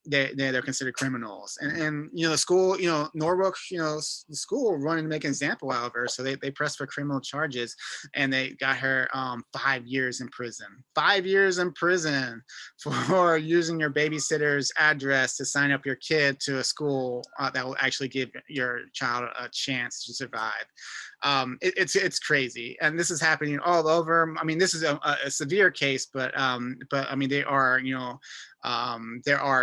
they're considered criminals. And the school, Norwalk, the school wanted to make an example out of her, so they pressed for criminal charges, and they got her 5 years in prison. 5 years in prison for using your babysitter's address to sign up your kid to a school that will actually give your child a chance to survive. It's crazy, and this is happening all over. I mean, this is a severe case, but I mean, there are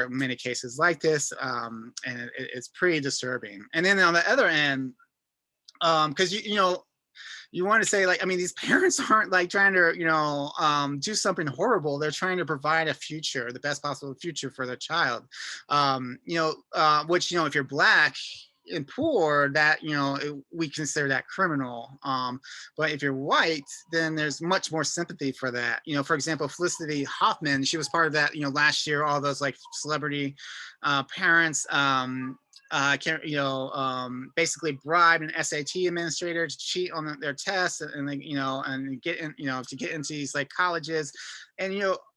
many cases like this, and it's pretty disturbing. And then on the other end, because you want to say, like, I mean, these parents aren't like trying to do something horrible. They're trying to provide a future, the best possible future for their child. Which, if you're Black and poor, that we consider that criminal. But if you're white, then there's much more sympathy for that. For example, Felicity Huffman, she was part of that. Last year, all those like celebrity parents. Basically bribe an SAT administrator to cheat on their tests, and get in, to get into these like colleges. And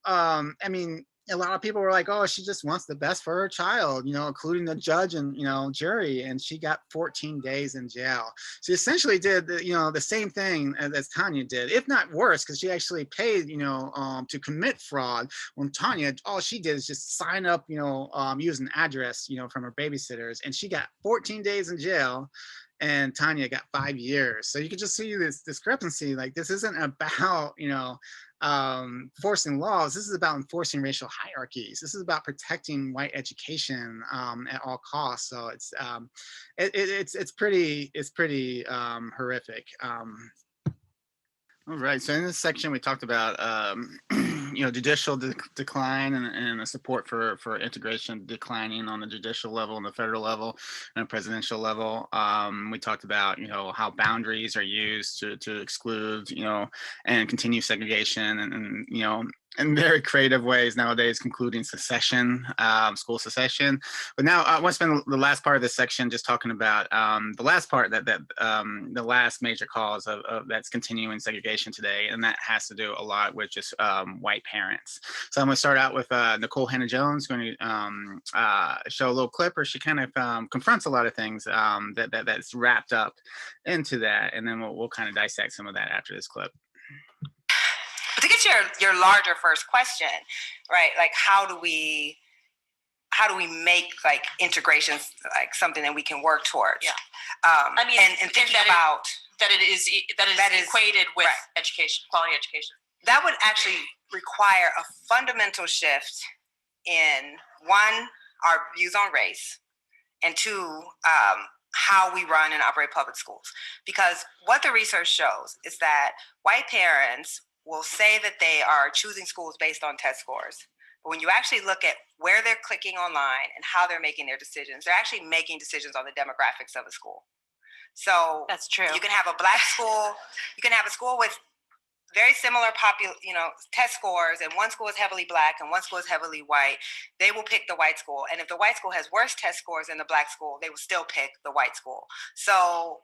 I mean, a lot of people were like, oh, she just wants the best for her child, including the judge and jury, and she got 14 days in jail. She essentially did the same thing as Tanya did, if not worse, because she actually paid to commit fraud, when Tanya, all she did is just sign up use an address from her babysitters, and she got 14 days in jail, and Tanya got 5 years. So you could just see this discrepancy. Like, this isn't about forcing laws. This is about enforcing racial hierarchies. This is about protecting white education at all costs. So it's pretty horrific. All right. So in this section, we talked about judicial decline and the support for integration declining on the judicial level and the federal level and the presidential level. We talked about how boundaries are used to exclude and continue segregation, and in very creative ways nowadays, concluding secession, school secession. But now I want to spend the last part of this section just talking about the last part that the last major cause of that's continuing segregation today, and that has to do a lot with just white parents. So I'm going to start out with Nikole Hannah-Jones, going to show a little clip where she kind of confronts a lot of things that's wrapped up into that, and then we'll kind of dissect some of that after this clip. But to get to your larger first question, right? Like, how do we make like integration like something that we can work towards? Yeah. I mean, and thinking about that is equated with education, quality education. That would actually require a fundamental shift in, one, our views on race, and two, how we run and operate public schools. Because what the research shows is that white parents will say that they are choosing schools based on test scores. But when you actually look at where they're clicking online and how they're making their decisions, they're actually making decisions on the demographics of a school. So that's true. You can have a Black school, you can have a school with very similar test scores, and one school is heavily Black and one school is heavily white. They will pick the white school. And if the white school has worse test scores than the Black school, they will still pick the white school. So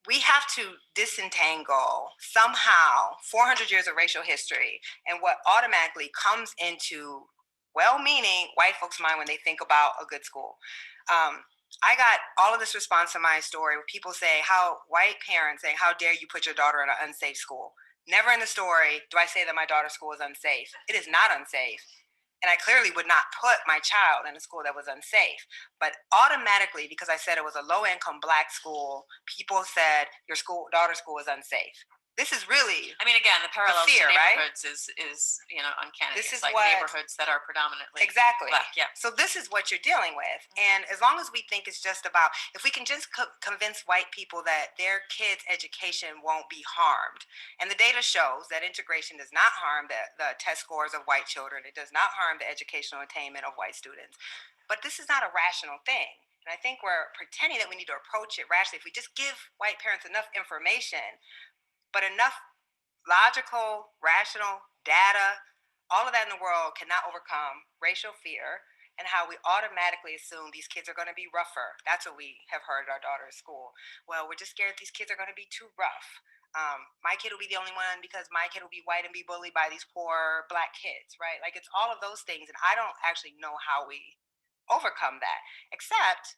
we have to disentangle somehow 400 years of racial history and what automatically comes into well-meaning white folks' mind when they think about a good school. I got all of this response to my story where people say, white parents saying, how dare you put your daughter in an unsafe school? Never in the story do I say that my daughter's school is unsafe. It is not unsafe. And I clearly would not put my child in a school that was unsafe. But automatically, because I said it was a low-income Black school, people said your daughter's school is unsafe. This is really, I mean, again, the parallels fear, to neighborhoods right? is uncanny. This is like neighborhoods that are predominantly exactly Black. Yeah. So this is what you're dealing with, and as long as we think it's just about, if we can just convince white people that their kids' education won't be harmed, and the data shows that integration does not harm the test scores of white children, it does not harm the educational attainment of white students, but this is not a rational thing. And I think we're pretending that we need to approach it rationally. If we just give white parents enough information, but enough logical, rational data, all of that in the world cannot overcome racial fear and how we automatically assume these kids are going to be rougher. That's what we have heard at our daughter's school. Well, we're just scared these kids are going to be too rough. My kid will be the only one because my kid will be white and be bullied by these poor Black kids, right? Like, it's all of those things. And I don't actually know how we overcome that, except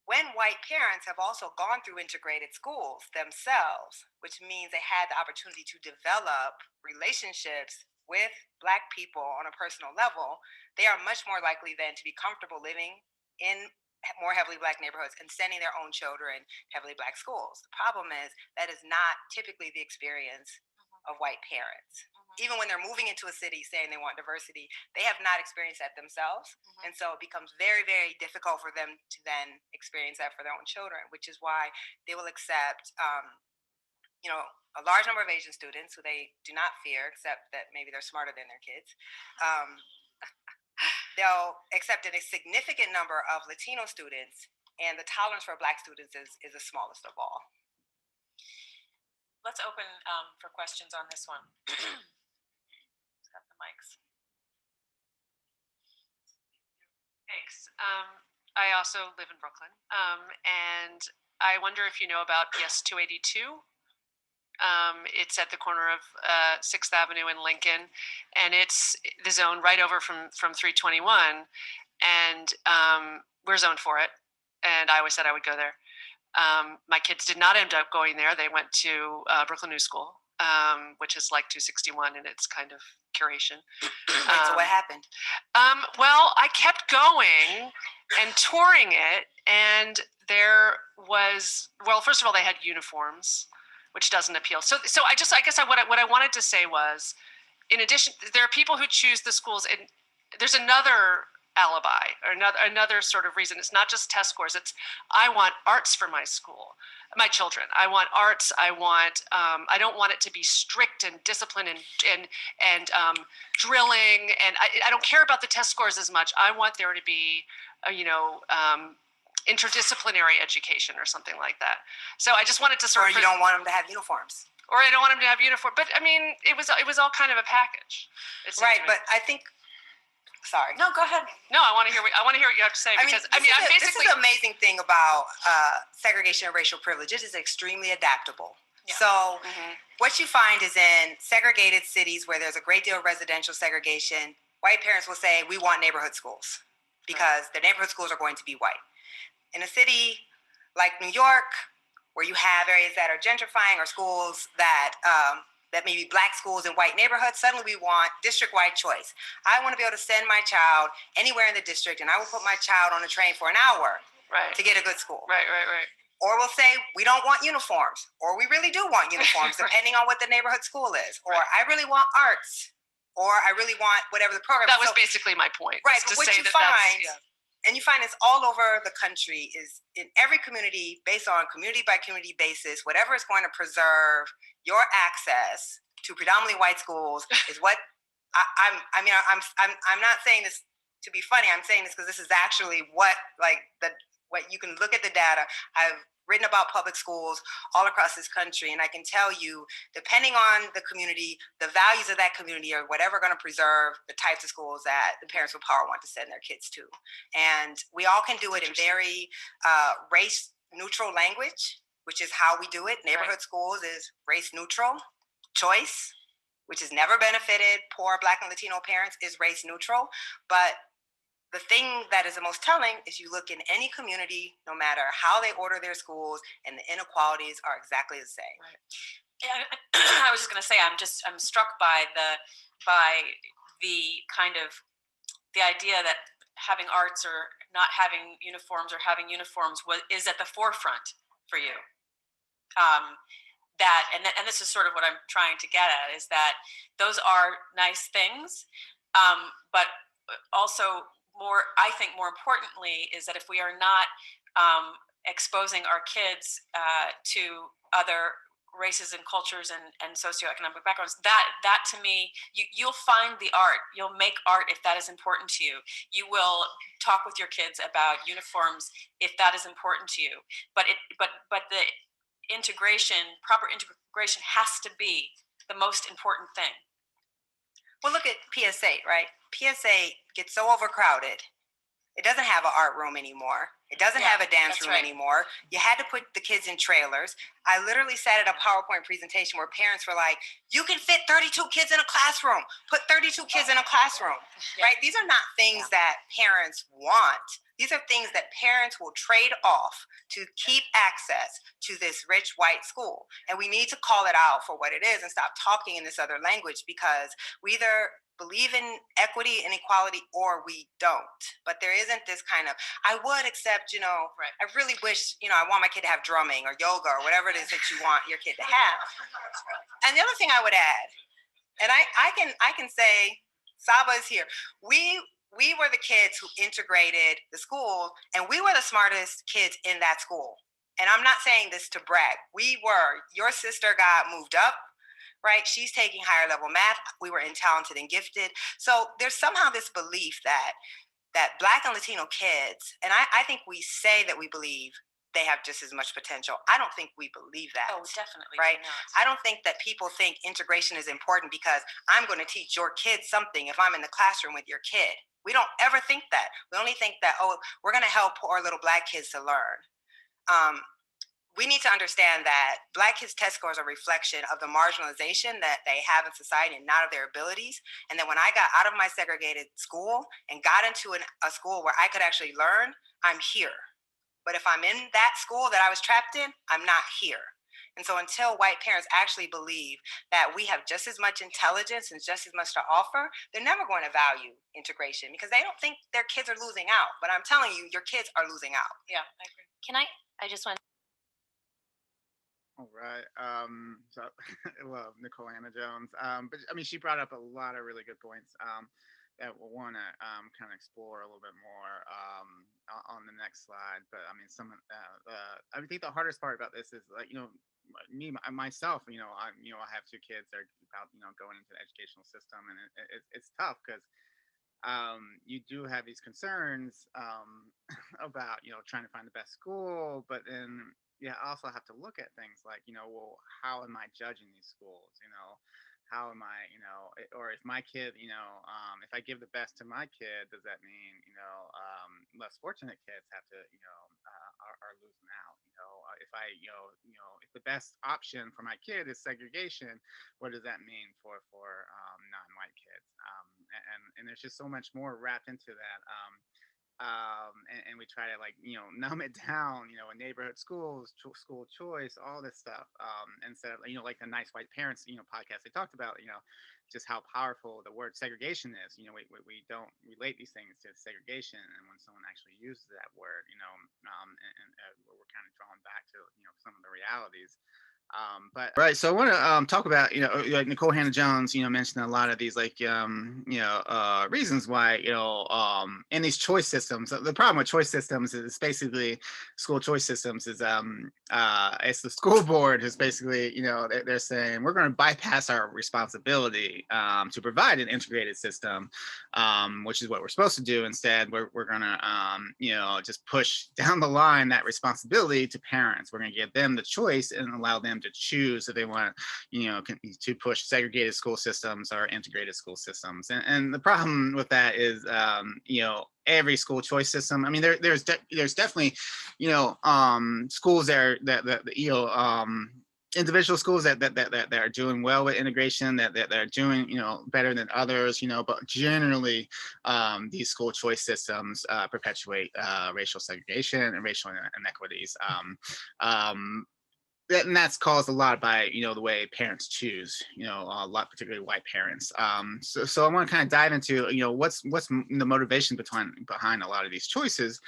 when white parents have also gone through integrated schools themselves, which means they had the opportunity to develop relationships with Black people on a personal level, they are much more likely then to be comfortable living in more heavily Black neighborhoods and sending their own children to heavily Black schools. The problem is that is not typically the experience of white parents. Even when they're moving into a city saying they want diversity, they have not experienced that themselves. And so it becomes very, very difficult for them to then experience that for their own children, which is why they will accept, a large number of Asian students who they do not fear, except that maybe they're smarter than their kids. They'll accept a significant number of Latino students, and the tolerance for Black students is the smallest of all. Let's open for questions on this one. Got the mics. Thanks. I also live in Brooklyn, and I wonder if you know about PS 282. It's at the corner of 6th Avenue in Lincoln, and it's the zone right over from 321, and we're zoned for it, and I always said I would go there. My kids did not end up going there. They went to Brooklyn New School, which is like 261 in its kind of curation. So what happened? Well, I kept going and touring it, and there was, well, first of all, they had uniforms, which doesn't appeal. So I guess what I wanted to say was, in addition, there are people who choose the schools, and there's another alibi or another sort of reason. It's not just test scores. It's, I want arts for my school, my children. I want arts. I don't want it to be strict and disciplined and drilling. And I don't care about the test scores as much. I want there to be, interdisciplinary education or something like that. So I just wanted to sort of. Or you don't want them to have uniforms. Or I don't want them to have uniform. But I mean, it was all kind of a package. Right, but I think. Sorry. No, go ahead. No, I want to hear what you have to say, because this is the amazing thing about segregation and racial privilege. It is extremely adaptable. Yeah. So what you find is in segregated cities where there's a great deal of residential segregation, white parents will say, we want neighborhood schools because the neighborhood schools are going to be white. In a city like New York, where you have areas that are gentrifying or schools that may be Black schools in white neighborhoods, suddenly we want district-wide choice. I want to be able to send my child anywhere in the district, and I will put my child on a train for an hour to get a good school. Right. Or we'll say, we don't want uniforms, or we really do want uniforms, depending on what the neighborhood school is. Or I really want arts, or I really want whatever the program is. That was basically my point. Right, but what you find, and you find this all over the country, is in every community, based on community by community basis, whatever is going to preserve your access to predominantly white schools is what I'm not saying this to be funny. I'm saying this because this is actually what you can look at the data. I've written about public schools all across this country, and I can tell you, depending on the community, the values of that community are whatever going to preserve the types of schools that the parents with power want to send their kids to. And we all can do it in very race neutral language, which is how we do it. Neighborhood schools is race neutral. Choice, which has never benefited poor Black and Latino parents, is race neutral. But the thing that is the most telling is you look in any community, no matter how they order their schools, and the inequalities are exactly the same. Right. I was just going to say, I'm struck by the kind of the idea that having arts or not having uniforms or having uniforms is at the forefront for you. And this is sort of what I'm trying to get at, is that those are nice things, but also I think more importantly is that if we are not exposing our kids to other races and cultures and socioeconomic backgrounds, that to me, you'll find the art. You'll make art if that is important to you. You will talk with your kids about uniforms if that is important to you. But the proper integration has to be the most important thing. Well, look at PS8, right? PS8 gets so overcrowded. It doesn't have an art room anymore. It doesn't have a dance room anymore. You had to put the kids in trailers. I literally sat at a PowerPoint presentation where parents were like, you can fit 32 kids in a classroom. Put 32 kids in a classroom, right? These are not things that parents want. These are things that parents will trade off to keep access to this rich white school. And we need to call it out for what it is and stop talking in this other language, because we either believe in equity and equality or we don't. But there isn't this kind of, I would accept, I really wish, I want my kid to have drumming or yoga or whatever it is that you want your kid to have. And the other thing I would add, and I can say, Saba is here. We were the kids who integrated the school, and we were the smartest kids in that school. And I'm not saying this to brag. We were. Your sister got moved up, right? She's taking higher level math. We were in talented and gifted. So there's somehow this belief that Black and Latino kids, and I think we say that we believe they have just as much potential. I don't think we believe that. Oh, definitely. Right? I don't think that people think integration is important because I'm going to teach your kid something if I'm in the classroom with your kid. We don't ever think that. We only think that, we're going to help poor little Black kids to learn. We need to understand that Black kids' test scores are a reflection of the marginalization that they have in society and not of their abilities. And then when I got out of my segregated school and got into a school where I could actually learn, I'm here. But if I'm in that school that I was trapped in, I'm not here. And so until white parents actually believe that we have just as much intelligence and just as much to offer, they're never going to value integration because they don't think their kids are losing out. But I'm telling you, your kids are losing out. Yeah, I agree. I just want. All right. Well, Nikole Hannah-Jones. But I mean, she brought up a lot of really good points that we'll want to kind of explore a little bit more on the next slide. But I mean, I think the hardest part about this is like, myself, I have two kids that are about, going into the educational system, and it's tough because you do have these concerns about, trying to find the best school, but then I also have to look at things like, well, how am I judging these schools? How am I, or if my kid, if I give the best to my kid, does that mean, less fortunate kids have to, are losing out? If I, if the best option for my kid is segregation, what does that mean for non-white kids? And there's just so much more wrapped into that. And we try to numb it down, in neighborhood schools, school choice, all this stuff. Instead of, like the Nice White Parents, podcast they talked about, just how powerful the word segregation is. We don't relate these things to segregation. And when someone actually uses that word, we're kind of drawn back to, some of the realities. But right, so I want to talk about, like Nikole Hannah-Jones, mentioned a lot of these reasons why, in these choice systems. The problem with choice systems is basically school choice systems is it's the school board who's basically, they're saying we're going to bypass our responsibility to provide an integrated system, which is what we're supposed to do. Instead, we're going to just push down the line that responsibility to parents. We're going to give them the choice and allow them to choose if they want, to push segregated school systems or integrated school systems. And the problem with that is, every school choice system. I mean, there's definitely, schools that individual schools that are doing well with integration, that are doing, better than others, but generally these school choice systems perpetuate racial segregation and racial inequities. And that's caused a lot by, the way parents choose, a lot, particularly white parents. So I want to kind of dive into, what's the motivation behind a lot of these choices.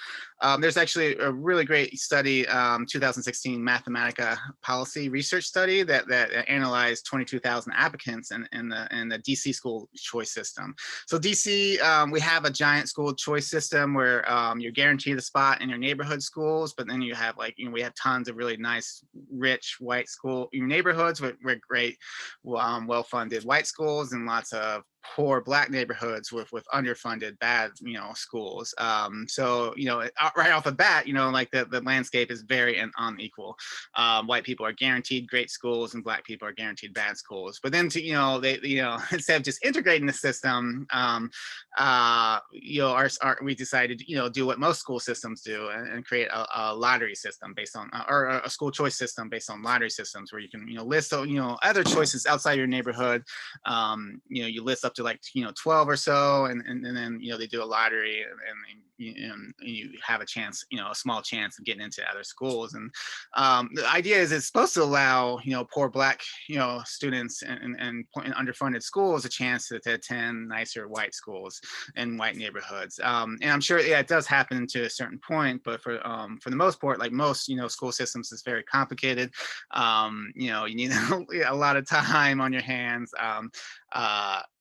There's actually a really great study, 2016 Mathematica policy research study that analyzed 22,000 applicants in the DC school choice system. So DC, we have a giant school choice system where you're guaranteed a spot in your neighborhood schools, but then you have we have tons of really nice, rich white school neighborhoods with great, well-funded white schools and lots of poor Black neighborhoods with underfunded bad schools. So right off the bat, like the landscape is very unequal. White people are guaranteed great schools and Black people are guaranteed bad schools. But then they instead of just integrating the system, we decided to do what most school systems do and create a lottery system based on or a school choice system based on lottery systems where you can list other choices outside your neighborhood. You list up to like 12 or so, and then they do a lottery, and you have a chance, a small chance of getting into other schools. And the idea is it's supposed to allow poor Black students and underfunded schools a chance to attend nicer white schools in white neighborhoods. And I'm sure it does happen to a certain point, but for the most part, like most school systems, is very complicated. You need a lot of time on your hands.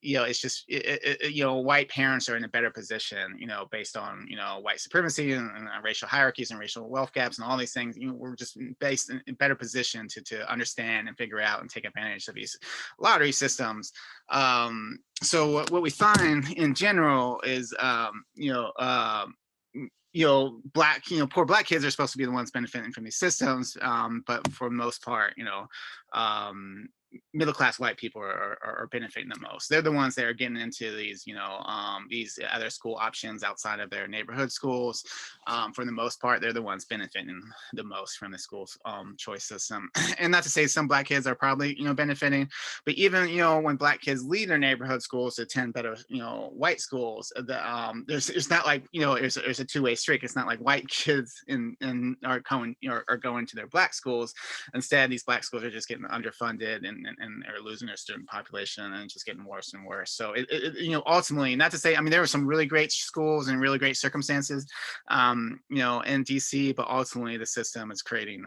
It's just white parents are in a better position, based on white supremacy and racial hierarchies and racial wealth gaps and all these things. We're just based in a better position to understand and figure out and take advantage of these lottery systems. So what we find in general is poor Black kids are supposed to be the ones benefiting from these systems, but for the most part, middle-class white people are benefiting the most. They're the ones that are getting into these other school options outside of their neighborhood schools. For the most part, they're the ones benefiting the most from the school choice system. And not to say some Black kids are probably benefiting, but even when Black kids leave their neighborhood schools to attend better white schools, it's not like there's a two-way street. It's not like white kids are going to their Black schools. Instead, these Black schools are just getting underfunded and are losing their student population, and just getting worse and worse. So ultimately, not to say, there were some really great schools and really great circumstances in DC, but ultimately the system is creating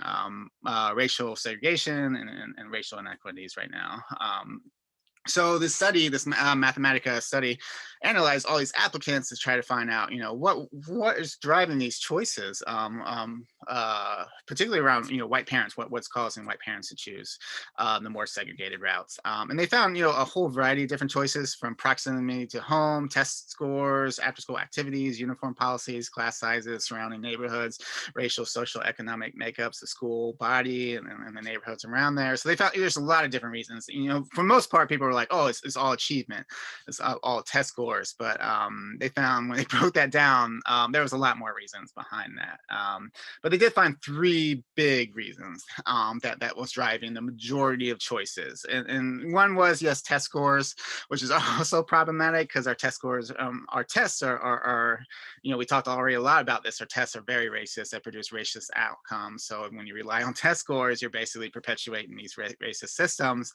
racial segregation and racial inequities right now. So this study, this Mathematica study, analyzed all these applicants to try to find out, what is driving these choices, particularly around, white parents, what's causing white parents to choose the more segregated routes. And they found, a whole variety of different choices, from proximity to home, test scores, after-school activities, uniform policies, class sizes, surrounding neighborhoods, racial, social, economic makeups, the school body, and the neighborhoods around there. So they found there's a lot of different reasons. For the most part, people were like, oh, it's all achievement, it's all test scores. But they found when they broke that down, there was a lot more reasons behind that. But they did find three big reasons that was driving the majority of choices. And one was, yes, test scores, which is also problematic because our test scores, our tests are we talked already a lot about this. Our tests are very racist. They produce racist outcomes. So when you rely on test scores, you're basically perpetuating these racist systems.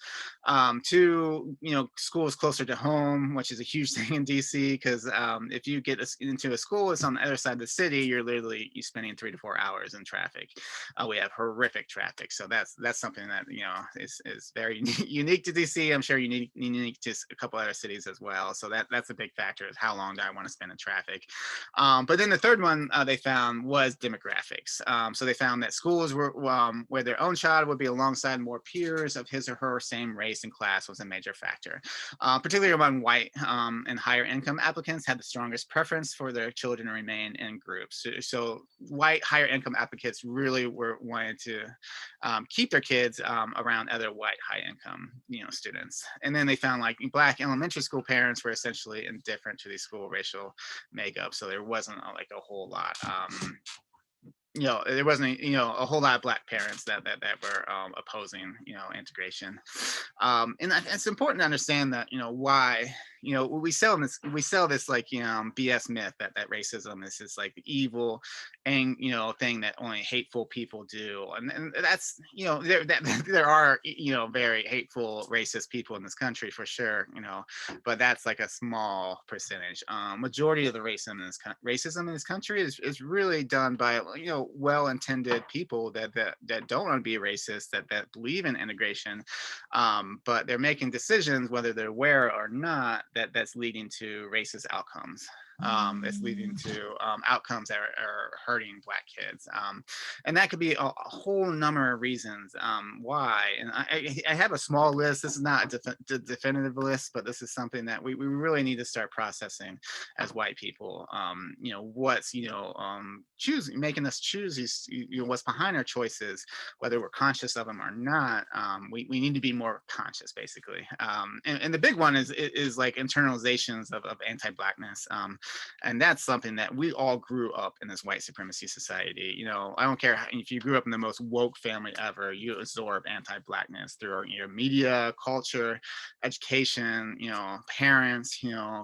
To schools closer to home, which is a huge thing in DC, because if you get into a school that's on the other side of the city, you're spending 3 to 4 hours in traffic. We have horrific traffic, so that's something that is very unique to DC. I'm sure unique to a couple other cities as well. So that's a big factor, is how long do I want to spend in traffic. But then the third one they found was demographics. So they found that schools were where their own child would be alongside more peers of his or her same race and class was a major factor. Particularly among white and higher income applicants had the strongest preference for their children to remain in groups. So white higher income applicants really were wanted to keep their kids around other white high income students. And then they found like Black elementary school parents were essentially indifferent to the school racial makeup. So there wasn't like a whole lot there wasn't a whole lot of Black parents that were opposing integration. And it's important to understand that why we sell this like BS myth that racism is this like evil and thing that only hateful people do, and that's there are very hateful racist people in this country for sure, but that's like a small percentage. Majority of the racism in this country is really done by well-intended people that don't want to be racist, that believe in integration, but they're making decisions, whether they're aware or not, that's leading to racist outcomes. that's leading to outcomes that are hurting Black kids. And that could be a whole number of reasons why. And I have a small list. This is not a definitive list, but this is something that we really need to start processing as white people. What's, choosing, making us choose these, what's behind our choices, whether we're conscious of them or not. We need to be more conscious, basically. And the big one is like internalizations of anti-Blackness. And that's something that we all grew up in this white supremacy society. I don't care if you grew up in the most woke family ever, you absorb anti-Blackness through your media, culture, education, parents,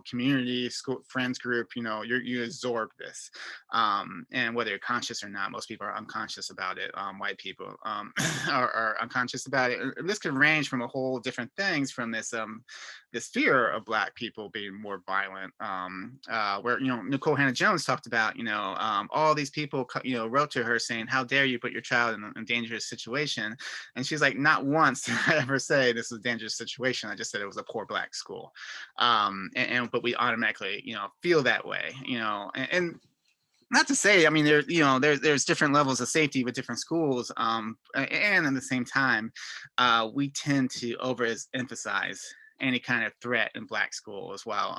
community, school, friends group, you absorb this. And whether you're conscious or not, most people are unconscious about it. White people are unconscious about it. This could range from a whole different things, from this fear of Black people being more violent, where Nikole Hannah-Jones talked about all these people wrote to her saying, how dare you put your child in a dangerous situation, and she's like, not once did I ever say this is a dangerous situation. I just said it was a poor Black school. But we automatically feel that way, and not to say, I mean, there's different levels of safety with different schools, and at the same time, we tend to overemphasize any kind of threat in Black schools while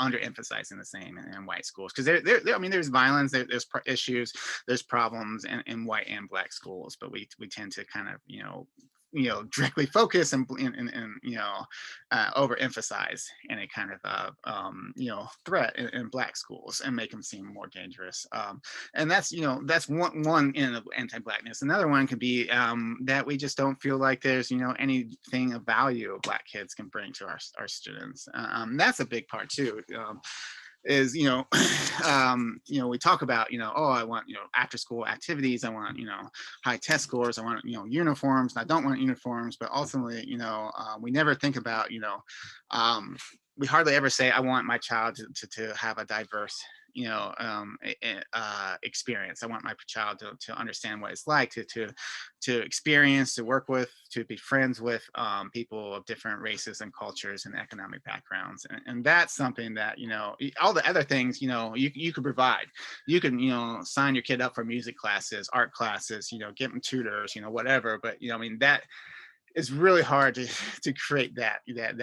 underemphasizing the same in white schools. Because I mean, there's violence, there's issues, there's problems in white and Black schools, but we tend to kind of directly focus and overemphasize any kind of threat in Black schools and make them seem more dangerous. And that's one end of anti-Blackness. Another one could be that we just don't feel like there's anything of value Black kids can bring to our students. That's a big part too. Is we talk about oh, I want after school activities, I want high test scores, I want uniforms, I don't want uniforms, but ultimately we never think about we hardly ever say I want my child to have a diverse experience. I want my child to understand what it's like to experience, to work with, to be friends with people of different races and cultures and economic backgrounds. And that's something that, all the other things, you could provide. You can, sign your kid up for music classes, art classes, get them tutors, whatever. But, I mean, that it's really hard to create that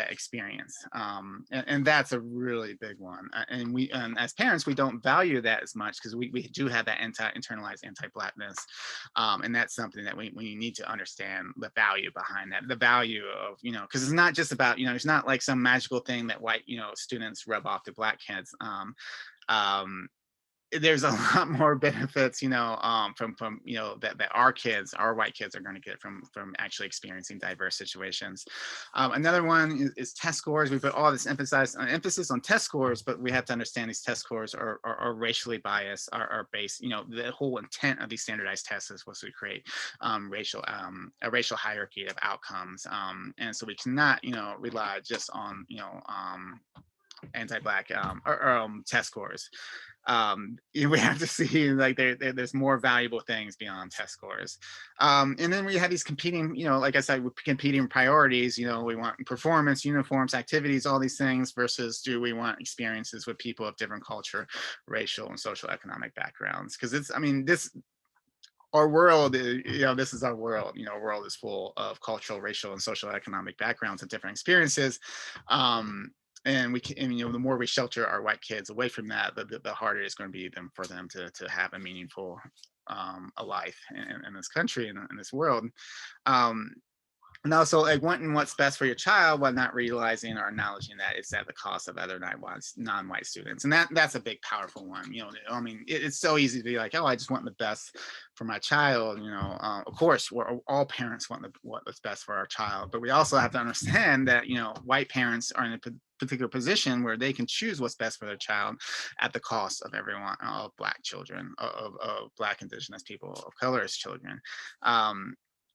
experience, and that's a really big one. And we, as parents, we don't value that as much because we do have that internalized anti-Blackness, and that's something that we need to understand the value behind that, the value of because it's not just about it's not like some magical thing that white students rub off to Black kids. There's a lot more benefits, from that our white kids are going to get from actually experiencing diverse situations. Another one is test scores. We put all this emphasis on test scores, but we have to understand these test scores are racially biased, are based. The whole intent of these standardized tests was to create a racial hierarchy of outcomes, and so we cannot rely just on anti-Black test scores. We have to see like there's more valuable things beyond test scores. And then we have these competing, like I said, competing priorities. We want performance, uniforms, activities, all these things, versus do we want experiences with people of different culture, racial, and social economic backgrounds? Because our world, this is our world. Our world is full of cultural, racial, and social economic backgrounds and different experiences. And we can, the more we shelter our white kids away from that, the harder it's going to be for them to have a meaningful a life in this country and in this world. And also, like, wanting what's best for your child while not realizing or acknowledging that it's at the cost of other non-white students. And that's a big, powerful one. I mean, it's so easy to be like, oh, I just want the best for my child. Of course, all parents want what's best for our child. But we also have to understand that, white parents are in a particular position where they can choose what's best for their child at the cost of everyone, of Black children, of Black, Indigenous people, of colorist children.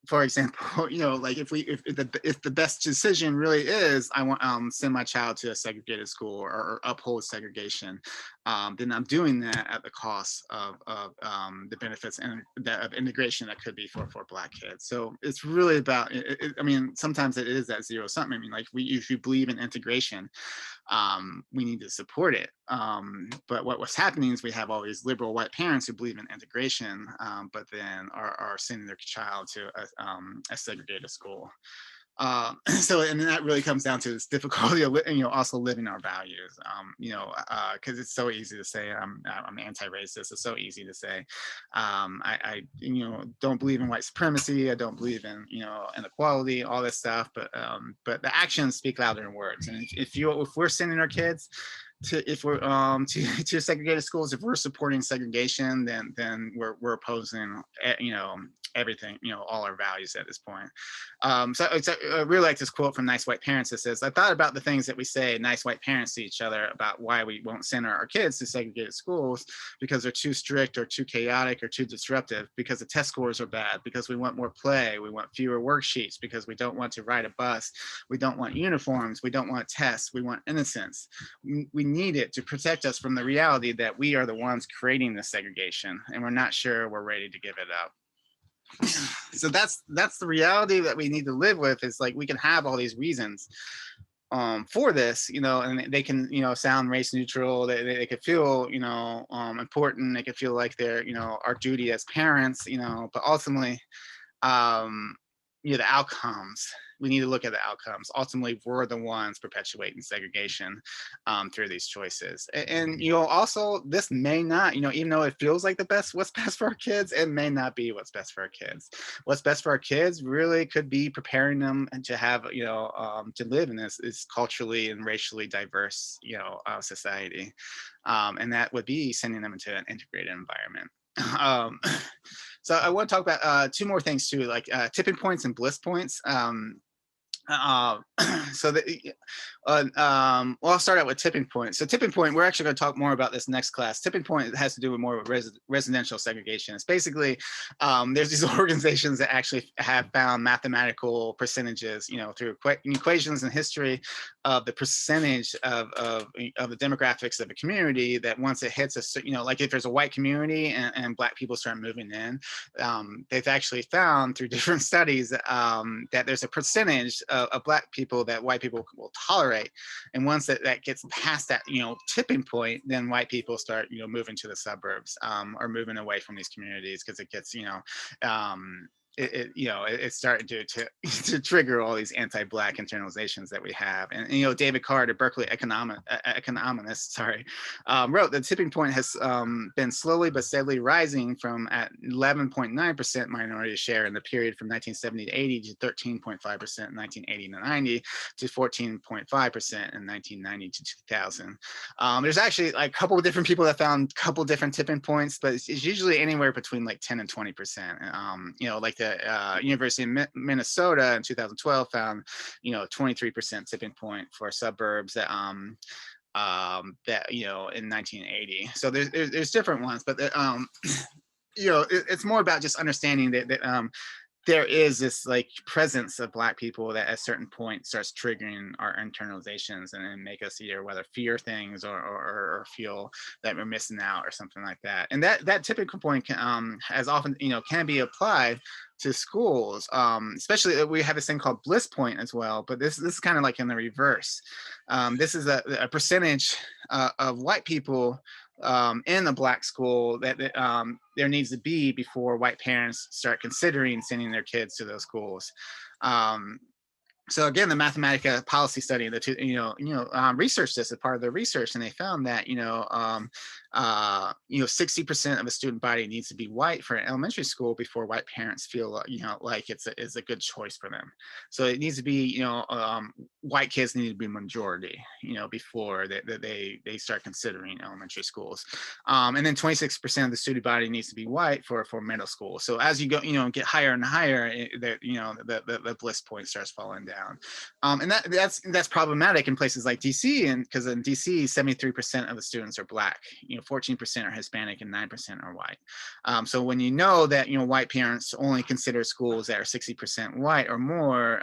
for example, like if the best decision really is I want send my child to a segregated school or uphold segregation, then I'm doing that at the cost of the benefits and of integration that could be for Black kids. So it's really about. I mean, sometimes it is that zero sum. I mean, like if you believe in integration, we need to support it. But what's happening is we have all these liberal white parents who believe in integration, but then are sending their child to a segregated school. So, and that really comes down to this difficulty of, also living our values, because it's so easy to say I'm anti-racist. It's so easy to say I don't believe in white supremacy. I don't believe in, inequality, all this stuff. But the actions speak louder than words. And if we're sending our kids to segregated schools, if we're supporting segregation, then we're opposing, everything, all our values at this point. So I really like this quote from Nice White Parents that says, I thought about the things that we say, nice white parents to each other, about why we won't send our kids to segregated schools, because they're too strict or too chaotic or too disruptive, because the test scores are bad, because we want more play, we want fewer worksheets, because we don't want to ride a bus, we don't want uniforms, we don't want tests, we want innocence. We need it to protect us from the reality that we are the ones creating the segregation, and we're not sure we're ready to give it up. So that's the reality that we need to live with. Is like we can have all these reasons for this, and they can, sound race neutral. They could feel, important. They could feel like they're, our duty as parents, but ultimately, the outcomes. We need to look at the outcomes. Ultimately, we're the ones perpetuating segregation through these choices. And also, this may not, even though it feels like what's best for our kids, it may not be what's best for our kids. What's best for our kids really could be preparing them to have, to live in this culturally and racially diverse, society. And that would be sending them into an integrated environment. So I want to talk about two more things too, like tipping points and bliss points. So I'll start out with tipping point. So tipping point, we're actually going to talk more about this next class. Tipping point has to do with more with residential segregation. It's basically there's these organizations that actually have found mathematical percentages, through equations in history of the percentage of the demographics of a community, that once it hits a, like if there's a white community and Black people start moving in, they've actually found through different studies that there's a percentage of Black people that white people will tolerate, and once that gets past that tipping point, then white people start moving to the suburbs or moving away from these communities, because it gets it's starting to trigger all these anti-Black internalizations that we have. And David Card, a Berkeley economist, wrote the tipping point has been slowly but steadily rising from at 11.9% minority share in the period from 1970 to 80 to 13.5% in 1980 to 90 to 14.5% in 1990 to 2000. There's actually like a couple of different people that found a couple different tipping points, but it's usually anywhere between like 10 and 20%. Like the University of Minnesota in 2012 found 23% tipping point for suburbs that in 1980. So there's different ones, but it's more about just understanding that there is this like presence of Black people that at a certain point starts triggering our internalizations and make us either whether fear things or feel that we're missing out or something like that. And that typical point can, as often can be applied to schools, especially we have this thing called bliss point as well, but this is kind of like in the reverse. This is a percentage of white people in a Black school that there needs to be before white parents start considering sending their kids to those schools. So again, the Mathematica policy study, researched this as part of their research, and they found that 60% of a student body needs to be white for an elementary school before white parents feel like it's a good choice for them. So it needs to be white kids need to be majority before they start considering elementary schools, and then 26% of the student body needs to be white for middle school. So as you go get higher and higher, the bliss point starts falling down. And that's problematic in places like DC, and because in DC 73% of the students are Black, 14% are Hispanic and 9% are white. So when you know that, white parents only consider schools that are 60% white or more,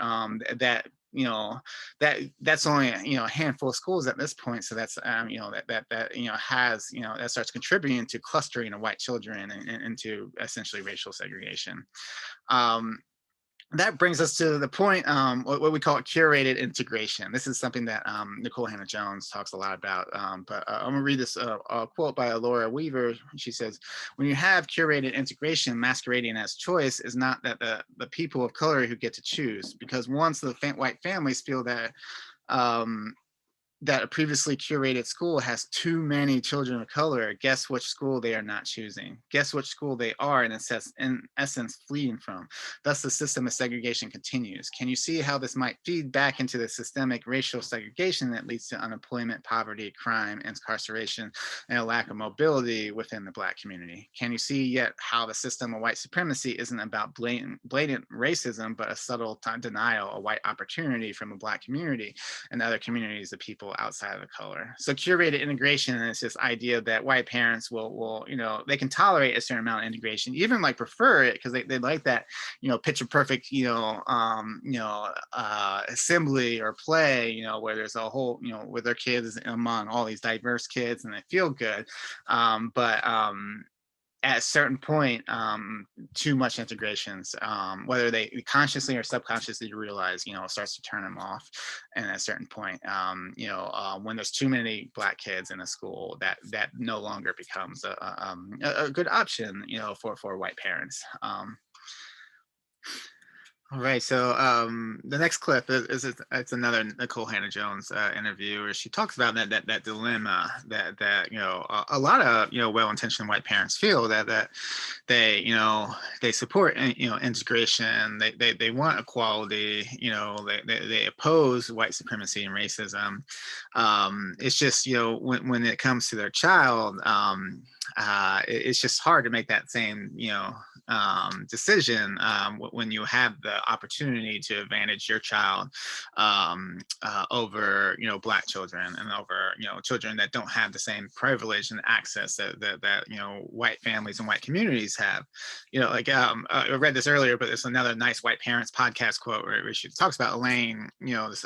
that's only a handful of schools at this point. So that's that starts contributing to clustering of white children and into essentially racial segregation. That brings us to the point, what we call curated integration. This is something that Nikole Hannah-Jones talks a lot about, but I'm gonna read this quote by Laura Weaver. She says, when you have curated integration masquerading as choice, is not that the people of color who get to choose, because once the white families feel that that a previously curated school has too many children of color, guess which school they are not choosing? Guess which school they are, in essence, fleeing from? Thus, the system of segregation continues. Can you see how this might feed back into the systemic racial segregation that leads to unemployment, poverty, crime, incarceration, and a lack of mobility within the Black community? Can you see yet how the system of white supremacy isn't about blatant racism, but a subtle denial of white opportunity from the Black community and other communities of people outside of the color? So curated integration is this idea that white parents will they can tolerate a certain amount of integration, even like prefer it, because they like that picture perfect assembly or play where there's a whole with their kids among all these diverse kids and they feel good, but at a certain point, too much integrations, whether they consciously or subconsciously realize, starts to turn them off. And at a certain point, when there's too many Black kids in a school, that no longer becomes a good option, for white parents. All right, so the next clip it's another Nikole Hannah-Jones interview where she talks about that dilemma that a lot of well-intentioned white parents feel that they support integration, they want equality, they oppose white supremacy and racism. It's just when it comes to their child, it's just hard to make that same decision when you have the opportunity to advantage your child over Black children and over children that don't have the same privilege and access that white families and white communities have. I read this earlier, but it's another nice white parents podcast quote where she talks about Elaine, this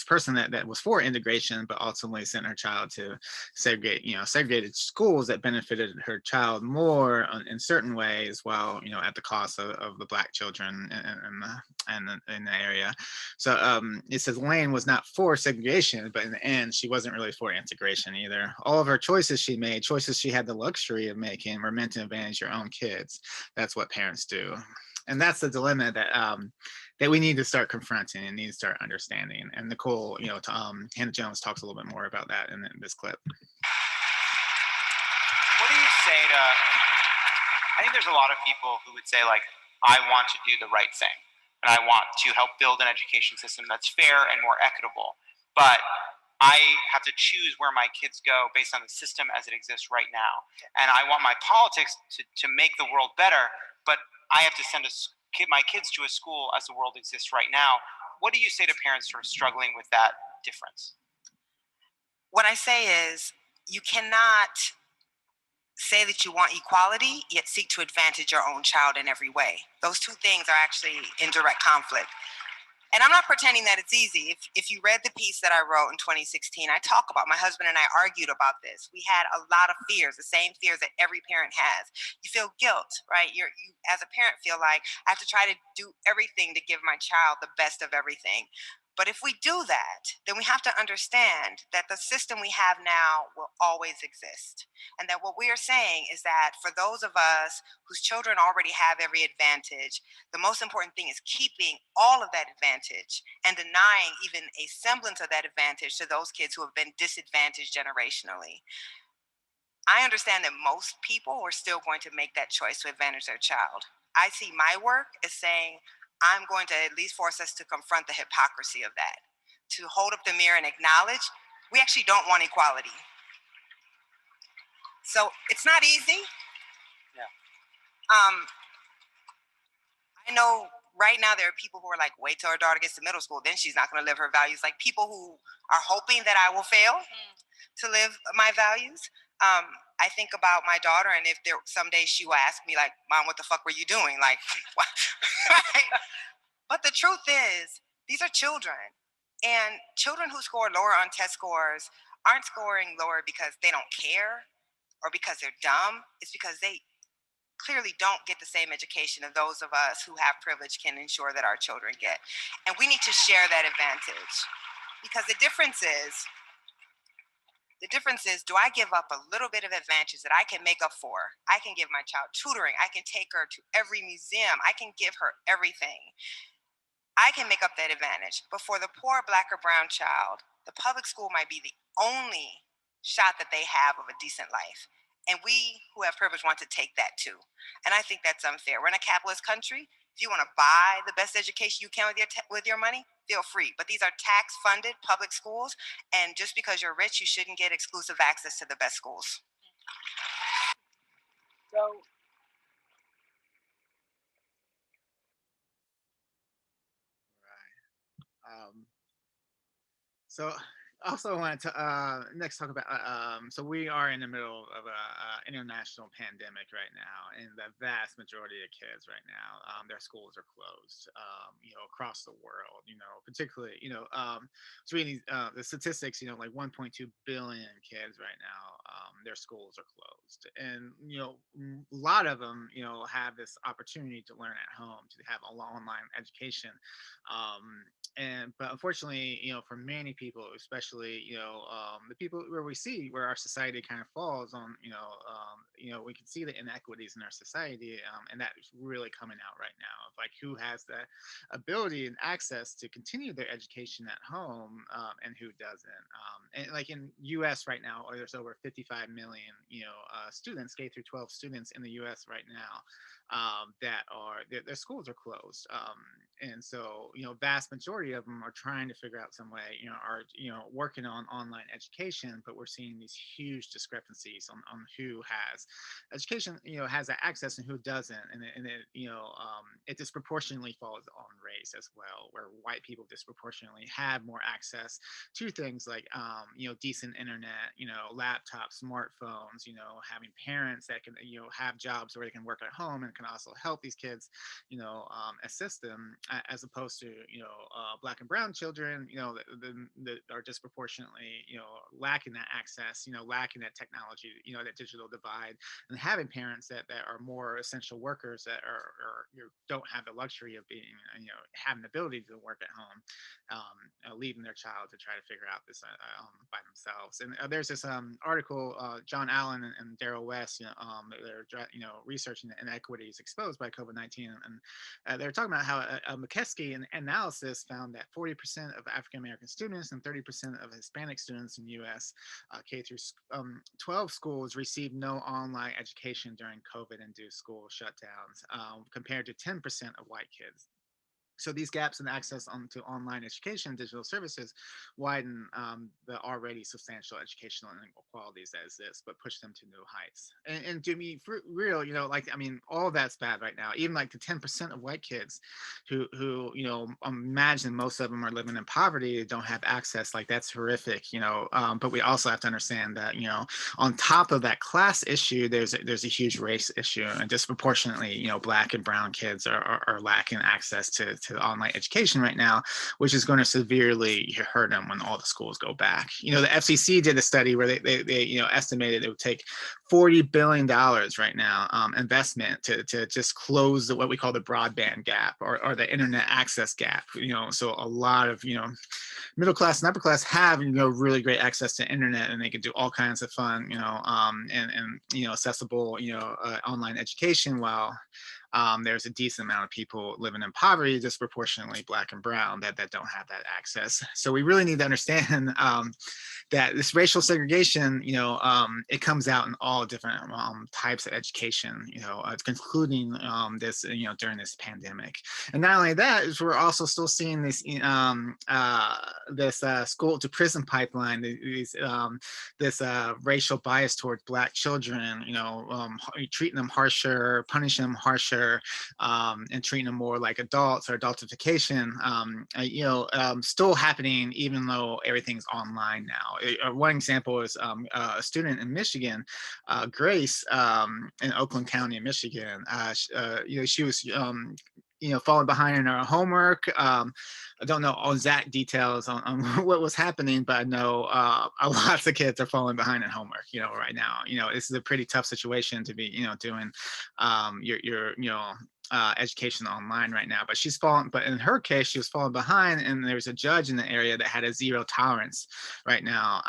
person that was for integration but ultimately sent her child to segregated schools that benefited her child more in certain ways, while at the cost of the Black children in the area. So it says Elaine was not for segregation, but in the end, she wasn't really for integration either. All of her choices she made, choices she had the luxury of making, were meant to advantage her own kids. That's what parents do. And that's the dilemma that we need to start confronting and need to start understanding. And Nikole, Hannah-Jones talks a little bit more about that in this clip. What do you say to, I think there's a lot of people who would say, like, I want to do the right thing, and I want to help build an education system that's fair and more equitable, but I have to choose where my kids go based on the system as it exists right now. And I want my politics to make the world better, but I have to send my kids to a school as the world exists right now. What do you say to parents who are struggling with that difference? What I say is, you cannot say that you want equality, yet seek to advantage your own child in every way. Those two things are actually in direct conflict. And I'm not pretending that it's easy. If you read the piece that I wrote in 2016, I talk about, my husband and I argued about this. We had a lot of fears, the same fears that every parent has. You feel guilt, right? You as a parent feel like, I have to try to do everything to give my child the best of everything. But if we do that, then we have to understand that the system we have now will always exist. And that what we are saying is that for those of us whose children already have every advantage, the most important thing is keeping all of that advantage and denying even a semblance of that advantage to those kids who have been disadvantaged generationally. I understand that most people are still going to make that choice to advantage their child. I see my work as saying, I'm going to at least force us to confront the hypocrisy of that, to hold up the mirror and acknowledge we actually don't want equality. So it's not easy. Yeah. I know right now there are people who are like, wait till her daughter gets to middle school, then she's not going to live her values. Like people who are hoping that I will fail to live my values. I think about my daughter, and if there someday she will ask me, like, Mom, what the fuck were you doing? Like, right? But the truth is, these are children, and children who score lower on test scores aren't scoring lower because they don't care or because they're dumb. It's because they clearly don't get the same education of those of us who have privilege can ensure that our children get. And we need to share that advantage, because the difference is, do I give up a little bit of advantage that I can make up for? I can give my child tutoring. I can take her to every museum. I can give her everything. I can make up that advantage. But for the poor Black or brown child, the public school might be the only shot that they have of a decent life. And we who have privilege want to take that too. And I think that's unfair. We're in a capitalist country. If you want to buy the best education you can with your money, feel free. But these are tax-funded public schools, and just because you're rich, you shouldn't get exclusive access to the best schools. So, so also wanted to next talk about so we are in the middle of a international pandemic right now, and the vast majority of kids right now, their schools are closed, across the world, particularly, so reading the statistics, like 1.2 billion kids right now, their schools are closed, and a lot of them have this opportunity to learn at home, to have a online education, but unfortunately, for many people, especially the people where we see where our society kind of falls on, we can see the inequities in our society, and that is really coming out right now of like who has the ability and access to continue their education at home, and who doesn't. And like in U.S. right now, there's over 55 million students, K through 12 students in the U.S. right now, that are their schools are closed, and so vast majority of them are trying to figure out some way, are working on online education, but we're seeing these huge discrepancies on who has education, has that access and who doesn't, and it disproportionately falls on race as well, where white people disproportionately have more access to things like decent internet, laptops, smartphones, having parents that can have jobs where they can work at home and can also help these kids, assist them, as opposed to Black and brown children, that are disproportionately lacking that access, lacking that technology, that digital divide, and having parents that are more essential workers that are don't have the luxury of being having the ability to work at home, leaving their child to try to figure out this by themselves. And there's this article, John Allen and Daryl West, they're researching the inequities exposed by COVID-19, and they're talking about how a McKeskey analysis found that 40% of African American students and 30% of Hispanic students in the U.S. K through 12 schools received no online education during COVID-induced school shutdowns, compared to 10% of white kids. So these gaps in access to online education and digital services widen the already substantial educational inequalities that exist, but push them to new heights. And to be real, all that's bad right now. Even like the 10% of white kids who imagine most of them are living in poverty, don't have access. Like that's horrific, but we also have to understand that, on top of that class issue, there's a huge race issue, and disproportionately, Black and brown kids are lacking access to online education right now, which is going to severely hurt them when all the schools go back. The FCC did a study where they estimated it would take $40 billion right now, investment to just close what we call the broadband gap, or the internet access gap. So a lot of middle class and upper class have really great access to internet, and they can do all kinds of fun and accessible online education, while there's a decent amount of people living in poverty, disproportionately Black and brown, that don't have that access. So we really need to understand that this racial segregation, it comes out in all different types of education, including this, during this pandemic. And not only that, is we're also still seeing this school to prison pipeline, this racial bias towards Black children, treating them harsher, punishing them harsher, and treating them more like adults or adultification, still happening even though everything's online now. One example is a student in Michigan, Grace, in Oakland County, Michigan. She was falling behind in her homework. I don't know exact details on what was happening, but I know lots of kids are falling behind in homework, right now. This is a pretty tough situation to be, doing your education online right now. But but in her case, she was falling behind, and there's a judge in the area that had a zero tolerance right now.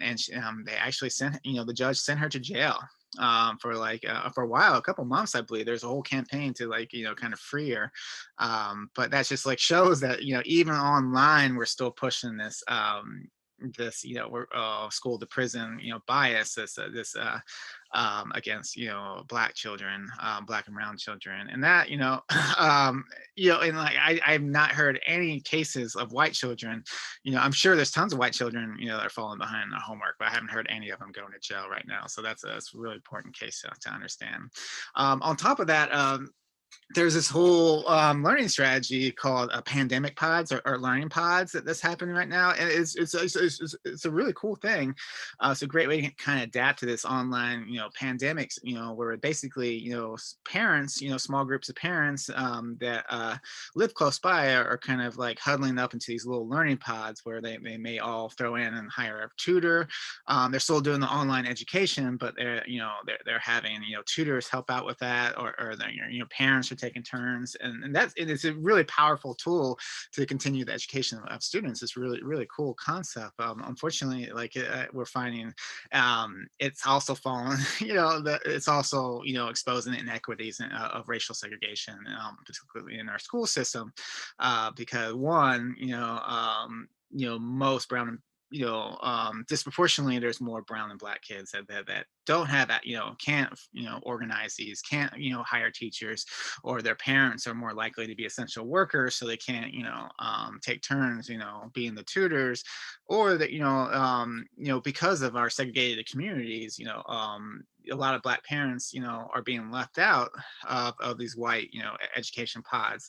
And they actually sent, the judge sent her to jail for a while, a couple months, I believe. There's a whole campaign to kind of free her. But that's just shows that, even online, we're still pushing this, school to prison, bias, this against, Black children, Black and brown children. And that, and I've not heard any cases of white children. I'm sure there's tons of white children, that are falling behind in their homework, but I haven't heard any of them going to jail right now. So that's a really important case to understand. On top of that, there's this whole learning strategy called pandemic pods or learning pods that's happening right now, and it's a really cool thing. It's a great way to kind of adapt to this online, pandemics, where basically, parents, small groups of parents that live close by are kind of huddling up into these little learning pods where they may all throw in and hire a tutor. They're still doing the online education, but they're having tutors help out with that, or their parents are taking turns, and it's a really powerful tool to continue the education of students. It's really cool concept. Unfortunately, we're finding it's also fallen, it's also exposing inequities of racial segregation, particularly in our school system, because one, most brown, disproportionately, there's more brown and Black kids that don't have that, can't, organize these, can't, hire teachers, or their parents are more likely to be essential workers, so they can't, take turns, being the tutors, or that, because of our segregated communities, a lot of Black parents, are being left out of these white, education pods.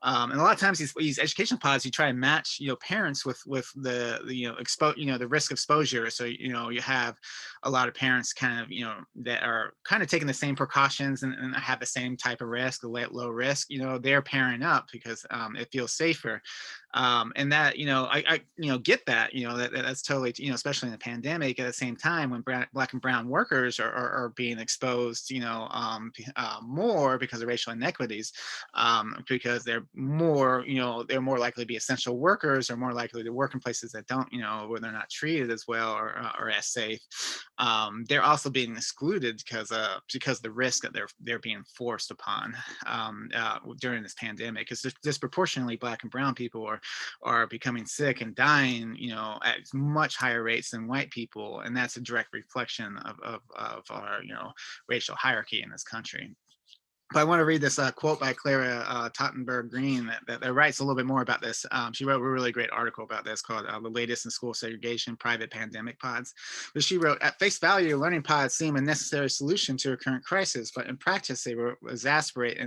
And a lot of times these education pods, you try to match, parents with the the risk exposure. So, you have a lot of parents kind of, that are kind of taking the same precautions and have the same type of risk, low risk, they're pairing up because it feels safer. And that, I get that, that's totally, especially in the pandemic, at the same time when Black and brown workers are being exposed, more because of racial inequities, because they're more likely to be essential workers, or more likely to work in places that don't, where they're not treated as well or as safe. They're also being excluded because the risk that they're being forced upon during this pandemic, because disproportionately Black and brown people are becoming sick and dying, at much higher rates than white people, and that's a direct reflection of our racial hierarchy in this country. But I want to read this quote by Clara Tottenberg Green that writes a little bit more about this. She wrote a really great article about this called The Latest in School Segregation, Private Pandemic Pods. But she wrote, at face value, learning pods seem a necessary solution to a current crisis, but in practice, they will exacerbate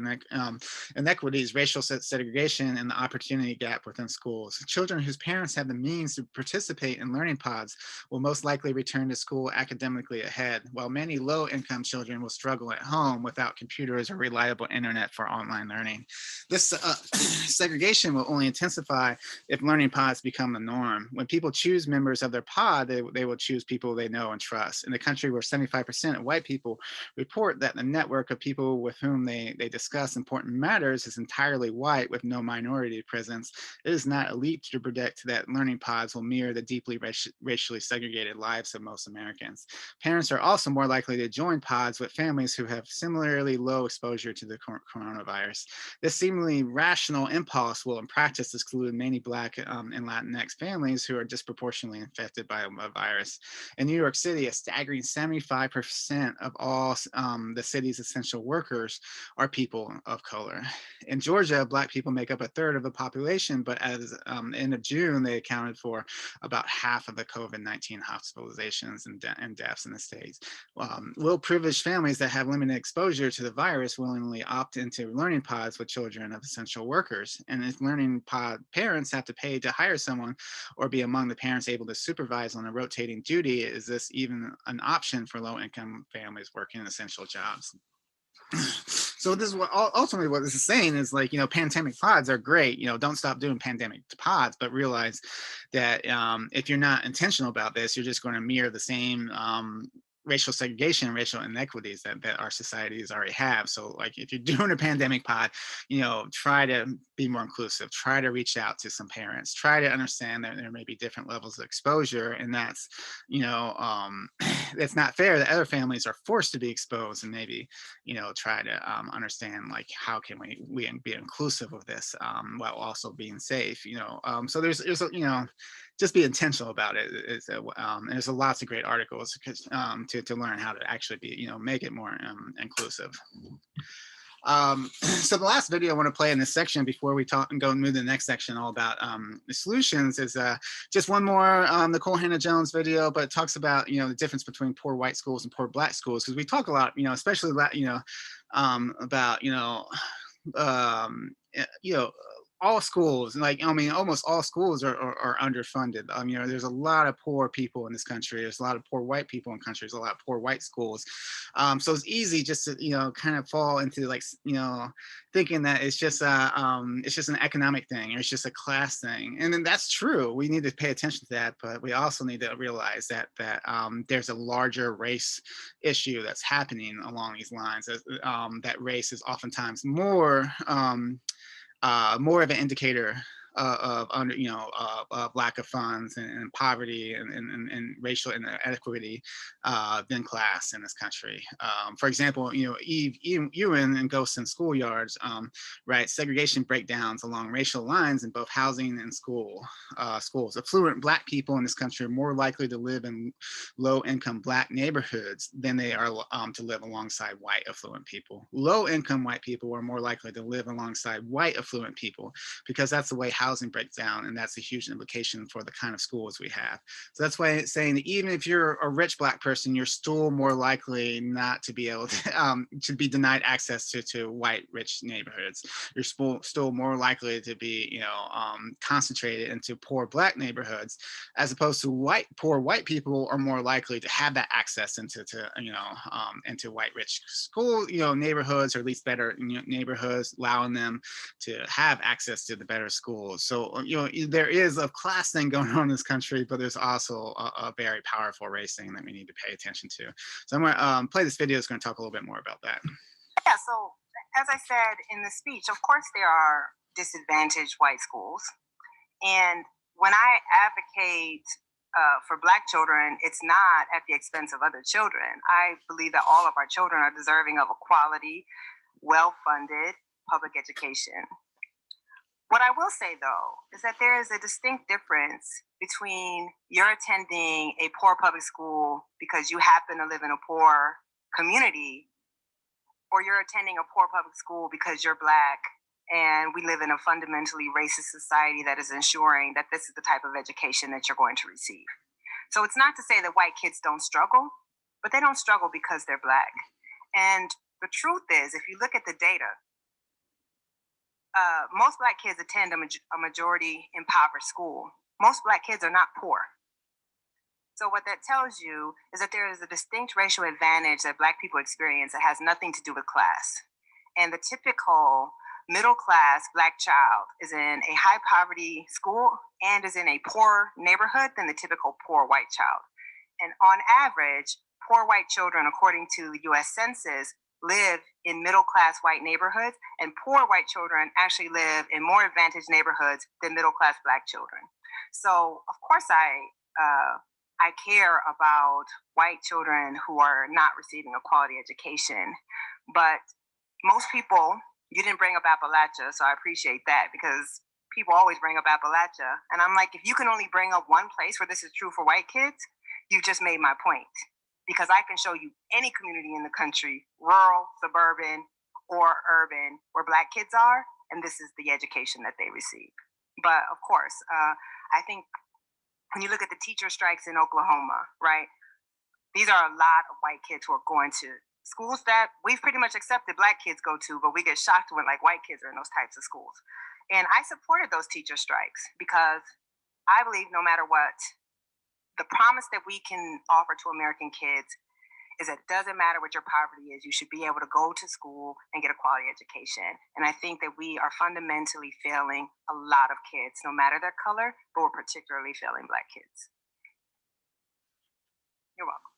inequities, racial segregation, and the opportunity gap within schools. Children whose parents have the means to participate in learning pods will most likely return to school academically ahead, while many low-income children will struggle at home without computers or reliable internet for online learning. This segregation will only intensify if learning pods become the norm. When people choose members of their pod, they will choose people they know and trust. In a country where 75% of white people report that the network of people with whom they discuss important matters is entirely white with no minority presence, it is not a leap to predict that learning pods will mirror the deeply racially segregated lives of most Americans. Parents are also more likely to join pods with families who have similarly low exposure exposure to the coronavirus. This seemingly rational impulse will in practice exclude many Black and Latinx families who are disproportionately infected by a virus. In New York City, a staggering 75% of all the city's essential workers are people of color. In Georgia, Black people make up a third of the population, but as end of June, they accounted for about half of the COVID-19 hospitalizations and deaths in the states. Will privileged families that have limited exposure to the virus willingly opt into learning pods with children of essential workers? And if learning pod parents have to pay to hire someone or be among the parents able to supervise on a rotating duty, is this even an option for low-income families working in essential jobs? So this is what ultimately what this is saying is, like, pandemic pods are great. Don't stop doing pandemic pods, but realize that if you're not intentional about this, you're just going to mirror the same racial segregation and racial inequities that our societies already have. So, like, if you're doing a pandemic pod, try to be more inclusive, try to reach out to some parents, try to understand that there may be different levels of exposure, and that's it's not fair that other families are forced to be exposed, and maybe try to understand, like, how can we be inclusive of this while also being safe. So there's just be intentional about it. And there's lots of great articles to learn how to actually be, make it more inclusive. So the last video I want to play in this section before we talk and go and move to the next section all about the solutions is just one more Nikole Hannah-Jones video, but it talks about, the difference between poor white schools and poor Black schools, because we talk a lot, especially about, all schools, like, almost all schools are underfunded. There's a lot of poor people in this country. There's a lot of poor white people in countries, a lot of poor white schools. So it's easy just to, kind of fall into, like, thinking that it's just an economic thing, or it's just a class thing. And then that's true. We need to pay attention to that, but we also need to realize that there's a larger race issue that's happening along these lines. That race is oftentimes more of an indicator of lack of funds and poverty and racial inequity than class in this country. For example, Eve Ewan and Ghosts in Schoolyards, right? Segregation breakdowns along racial lines in both housing and schools. Affluent Black people in this country are more likely to live in low-income Black neighborhoods than they are to live alongside white affluent people. Low-income white people are more likely to live alongside white affluent people because that's the way housing breaks down, and that's a huge implication for the kind of schools we have. So that's why it's saying that even if you're a rich Black person, you're still more likely not to be able to be denied access to white rich neighborhoods. You're still more likely to be concentrated into poor Black neighborhoods, as opposed to poor white people are more likely to have that access into white rich school neighborhoods, or at least better neighborhoods, allowing them to have access to the better schools. So there is a class thing going on in this country, but there's also a very powerful race thing that we need to pay attention to. So I'm going to play this video. It's going to talk a little bit more about that. Yeah, so as I said in the speech, of course there are disadvantaged white schools. And when I advocate for Black children, it's not at the expense of other children. I believe that all of our children are deserving of a quality, well-funded public education. What I will say, though, is that there is a distinct difference between you're attending a poor public school because you happen to live in a poor community, or you're attending a poor public school because you're Black and we live in a fundamentally racist society that is ensuring that this is the type of education that you're going to receive. So it's not to say that white kids don't struggle, but they don't struggle because they're Black. And the truth is, if you look at the data, most Black kids attend a majority impoverished school. Most Black kids are not poor. So what that tells you is that there is a distinct racial advantage that Black people experience that has nothing to do with class. And the typical middle-class Black child is in a high poverty school and is in a poor neighborhood than the typical poor white child. And on average, poor white children, according to the US Census, live in middle-class white neighborhoods, and poor white children actually live in more advantaged neighborhoods than middle-class Black children. So, of course, I care about white children who are not receiving a quality education, but most people, you didn't bring up Appalachia, so I appreciate that, because people always bring up Appalachia. And I'm like, if you can only bring up one place where this is true for white kids, you just made my point. Because I can show you any community in the country, rural, suburban, or urban, where Black kids are, and this is the education that they receive. But of course, I think when you look at the teacher strikes in Oklahoma, right, these are a lot of white kids who are going to schools that we've pretty much accepted Black kids go to, but we get shocked when like white kids are in those types of schools. And I supported those teacher strikes because I believe no matter what, the promise that we can offer to American kids is that it doesn't matter what your poverty is, you should be able to go to school and get a quality education. And I think that we are fundamentally failing a lot of kids, no matter their color, but we're particularly failing Black kids. You're welcome.